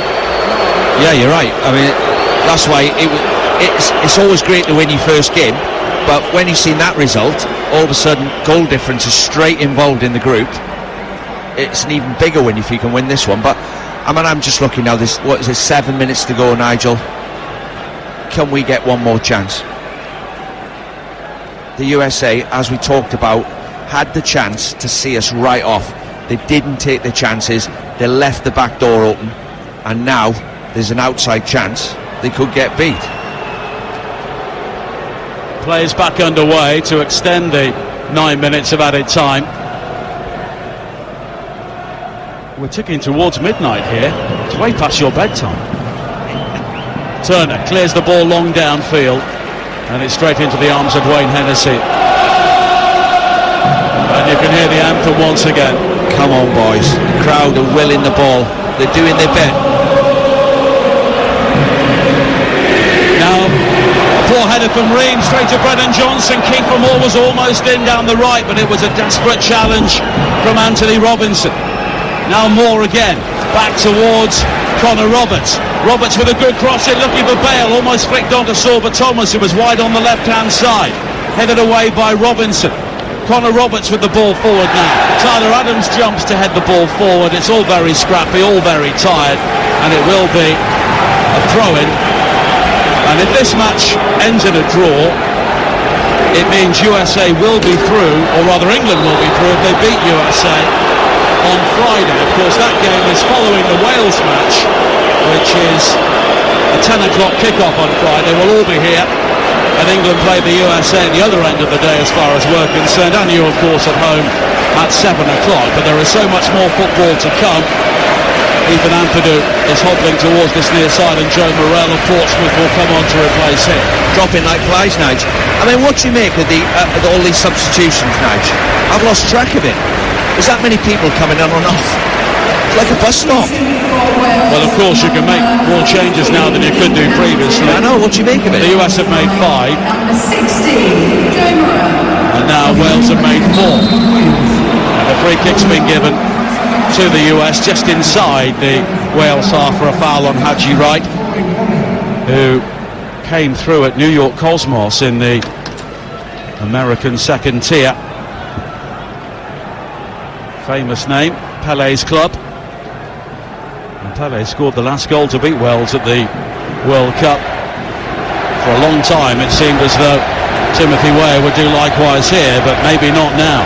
Speaker 2: Yeah, you're right. I mean, that's why it's always great to win your first game, but when you've seen that result, all of a sudden goal difference is straight involved in the group. It's an even bigger win if you can win this one. But I mean, I'm just looking now, this, what is it, 7 minutes to go, Nigel? Can we get one more chance? The USA, as we talked about, had the chance to see us right off. They didn't take the chances, they left the back door open, and now there's an outside chance they could get beat.
Speaker 1: Play is back underway to extend the 9 minutes of added time. We're ticking towards midnight here. It's way past your bedtime. Turner clears the ball long downfield, and it's straight into the arms of Wayne Hennessy. And you can hear the anthem once again.
Speaker 2: Come on, boys. The crowd are willing the ball. They're doing their bit.
Speaker 1: Now, poor header from Ream, straight to Brennan Johnson. Kiefer Moore was almost in down the right, but it was a desperate challenge from Anthony Robinson. Now Moore again, back towards Connor Roberts. Roberts with a good cross in, looking for Bale, almost flicked onto Sober Thomas, who was wide on the left-hand side. Headed away by Robinson. Connor Roberts with the ball forward now. Tyler Adams jumps to head the ball forward. It's all very scrappy, all very tired, and it will be a throw-in. And if this match ends in a draw, it means USA will be through, or rather England will be through if they beat USA on Friday. Of course, that game is following the Wales match, which is a 10 o'clock kick-off on Friday. We'll all be here, and England play the USA at the other end of the day as far as we're concerned, and you, of course, at home at 7 o'clock. But there is so much more football to come. Ethan Ampadu is hobbling towards this near side, and Joe Morel of Portsmouth will come on to replace him.
Speaker 2: Dropping like flies, Nige. I mean, what do you make of all these substitutions, Nige? I've lost track of it. There's that many people coming on and off. It's like a bus stop.
Speaker 1: Well, of course, you can make more changes now than you could do previously.
Speaker 2: I know, what do you make of it?
Speaker 1: The US have made 5.
Speaker 4: Number 60, Joe Morel.
Speaker 1: And now Wales have made 4. And a free kick's been given to the US just inside the Wales half for a foul on Haji Wright, who came through at New York Cosmos in the American second tier. Famous name, Pele's club. And Pele scored the last goal to beat Wales at the World Cup. For a long time it seemed as though Timothy Weah would do likewise here, but maybe not now.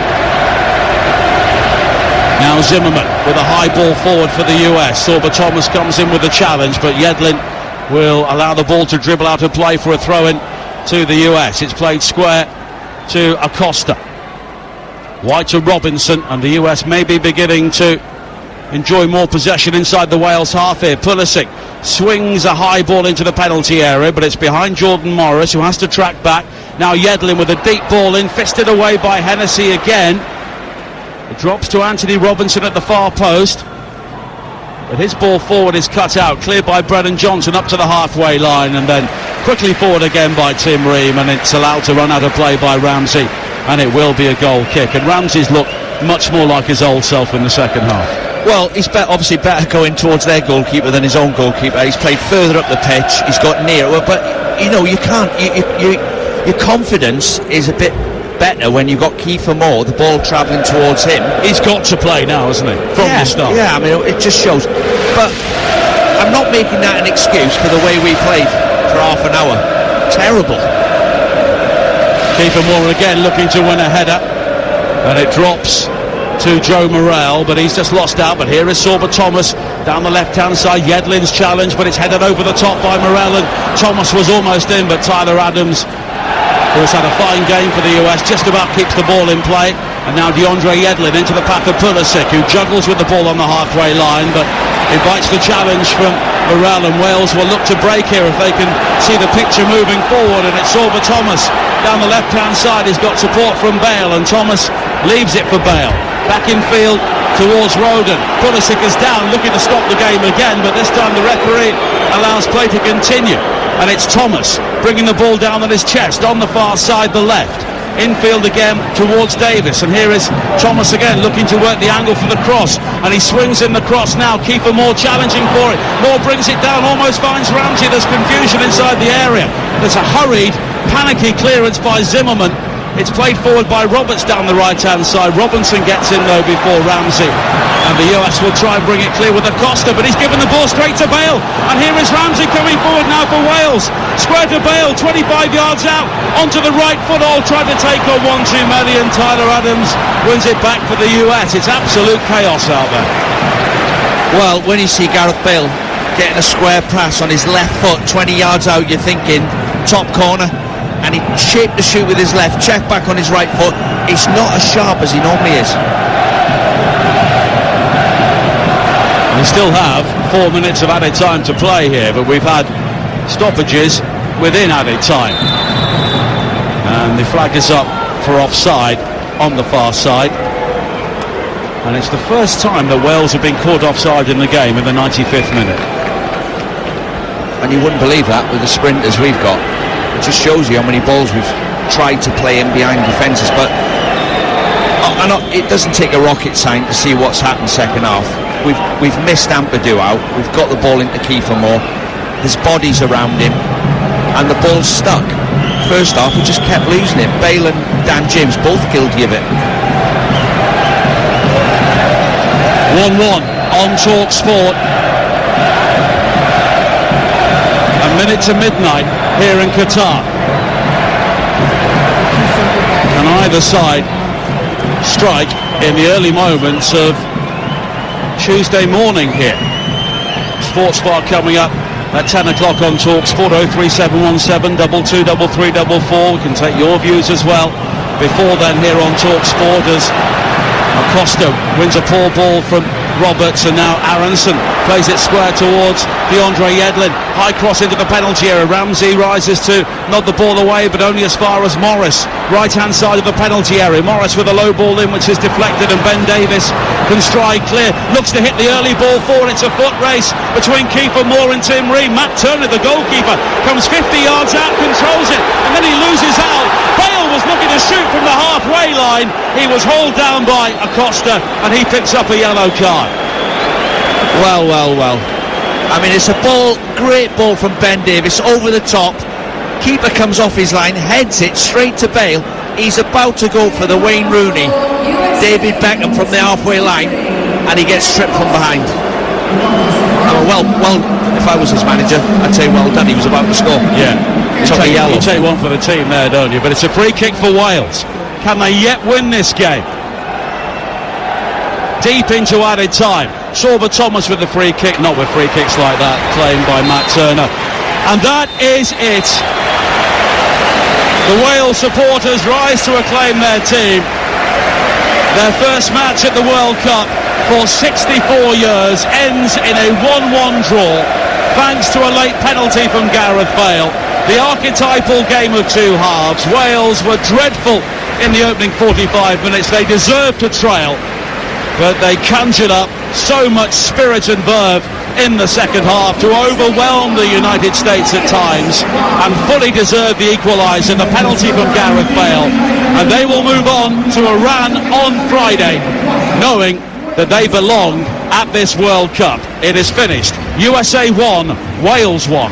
Speaker 1: Now Zimmerman with a high ball forward for the US. Sober Thomas comes in with a challenge, but Yedlin will allow the ball to dribble out of play for a throw-in to the US. It's played square to Acosta. White to Robinson, and the US may be beginning to enjoy more possession inside the Wales half here. Pulisic swings a high ball into the penalty area, but it's behind Jordan Morris, who has to track back. Now Yedlin with a deep ball in, fisted away by Hennessy again. It drops to Anthony Robinson at the far post, but his ball forward is cut out, cleared by Brennan Johnson up to the halfway line, and then quickly forward again by Tim Ream, and it's allowed to run out of play by Ramsey, and it will be a goal kick. And Ramsey's looked much more like his old self in the second half.
Speaker 2: Well, he's obviously better going towards their goalkeeper than his own goalkeeper. He's played further up the pitch, he's got nearer, but you know, you can't, your confidence is a bit better when you've got Kiefer Moore, the ball travelling towards him.
Speaker 1: He's got to play now, hasn't he, from the start?
Speaker 2: Yeah, I mean, it just shows. But I'm not making that an excuse for the way we played for half an hour. Terrible.
Speaker 1: Kiefer Moore again looking to win a header, and it drops to Joe Morrell, but he's just lost out. But here is Sorba Thomas down the left-hand side. Yedlin's challenge, but it's headed over the top by Morrell, and Thomas was almost in, but Tyler Adams, who has had a fine game for the US, just about keeps the ball in play. And now DeAndre Yedlin into the path of Pulisic, who juggles with the ball on the halfway line, but he bites the challenge from Morrell, and Wales will look to break here if they can see the picture moving forward. And it's Sorba Thomas down the left-hand side. He's got support from Bale, and Thomas leaves it for Bale. Back in field towards Roden. Pulisic is down, looking to stop the game again, but this time the referee allows play to continue. And it's Thomas bringing the ball down on his chest on the far side, the left. Infield again towards Davis, and here is Thomas again looking to work the angle for the cross, and he swings in the cross now. Kiefer Moore challenging for it. Moore brings it down, almost finds Ramsey. There's confusion inside the area. There's a hurried, panicky clearance by Zimmerman. It's played forward by Roberts down the right-hand side. Robinson gets in though before Ramsey, and the US will try and bring it clear with Acosta, but he's given the ball straight to Bale, and here is Ramsey coming forward now for Wales. Square to Bale, 25 yards out, onto the right foot, all trying to take on 1-2 many, and Tyler Adams wins it back for the US. It's absolute chaos out there.
Speaker 2: Well, when you see Gareth Bale getting a square pass on his left foot 20 yards out, you're thinking top corner, and he shaped the shoot with his left, check back on his right foot. It's not as sharp as he normally is.
Speaker 1: We still have 4 minutes of added time to play here, but we've had stoppages within added time, and the flag is up for offside on the far side, and it's the first time that Wales have been caught offside in the game in the 95th minute.
Speaker 2: And you wouldn't believe that with the sprinters we've got. It just shows you how many balls we've tried to play in behind defences, but it doesn't take a rocket science to see what's happened second half. We've missed Ampadu out. We've got the ball into Kiefer Moore. There's bodies around him, and the ball's stuck. First half, we just kept losing it. Bale and Dan James both guilty of it.
Speaker 1: 1-1 on Talk Sport. A minute to midnight here in Qatar. And either side strike in the early moments of Tuesday morning here. Sports Bar coming up at 10 o'clock on Talk Sport. 03717 223344. We can take your views as well before then here on Talk Sport, as Acosta wins a poor ball from Roberts, and now Aronson plays it square towards DeAndre Yedlin. High cross into the penalty area. Ramsey rises to nod the ball away, but only as far as Morris. Right hand side of the penalty area. Morris with a low ball in, which is deflected, and Ben Davis can stride clear. Looks to hit the early ball forward. It's a foot race between Kiefer Moore and Tim Ream. Matt Turner, the goalkeeper, comes 50 yards out, controls it, and then he loses out. Bale was looking to shoot from the halfway line. He was hauled down by Acosta, and he picks up a yellow card.
Speaker 2: Well. I mean, it's a ball, great ball from Ben Davis, over the top. Keeper comes off his line, heads it straight to Bale. He's about to go for the Wayne Rooney, David Beckham from the halfway line, and he gets stripped from behind. Well, if I was his manager, I'd say well done, he was about to score.
Speaker 1: Yeah,
Speaker 2: you
Speaker 1: take one for the team there, don't you? But it's a free kick for Wales. Can they yet win this game? Deep into added time. Sorba Thomas with the free kick, not with free kicks like that, claimed by Matt Turner. And that is it. The Wales supporters rise to acclaim their team. Their first match at the World Cup for 64 years ends in a 1-1 draw, thanks to a late penalty from Gareth Bale. The archetypal game of two halves. Wales were dreadful in the opening 45 minutes. They deserved to trail, but they conjured up so much spirit and verve in the second half to overwhelm the United States at times, and fully deserved the equaliser, the penalty from Gareth Bale. And they will move on to Iran on Friday, knowing that they belong at this World Cup. It is finished. USA 1, Wales 1.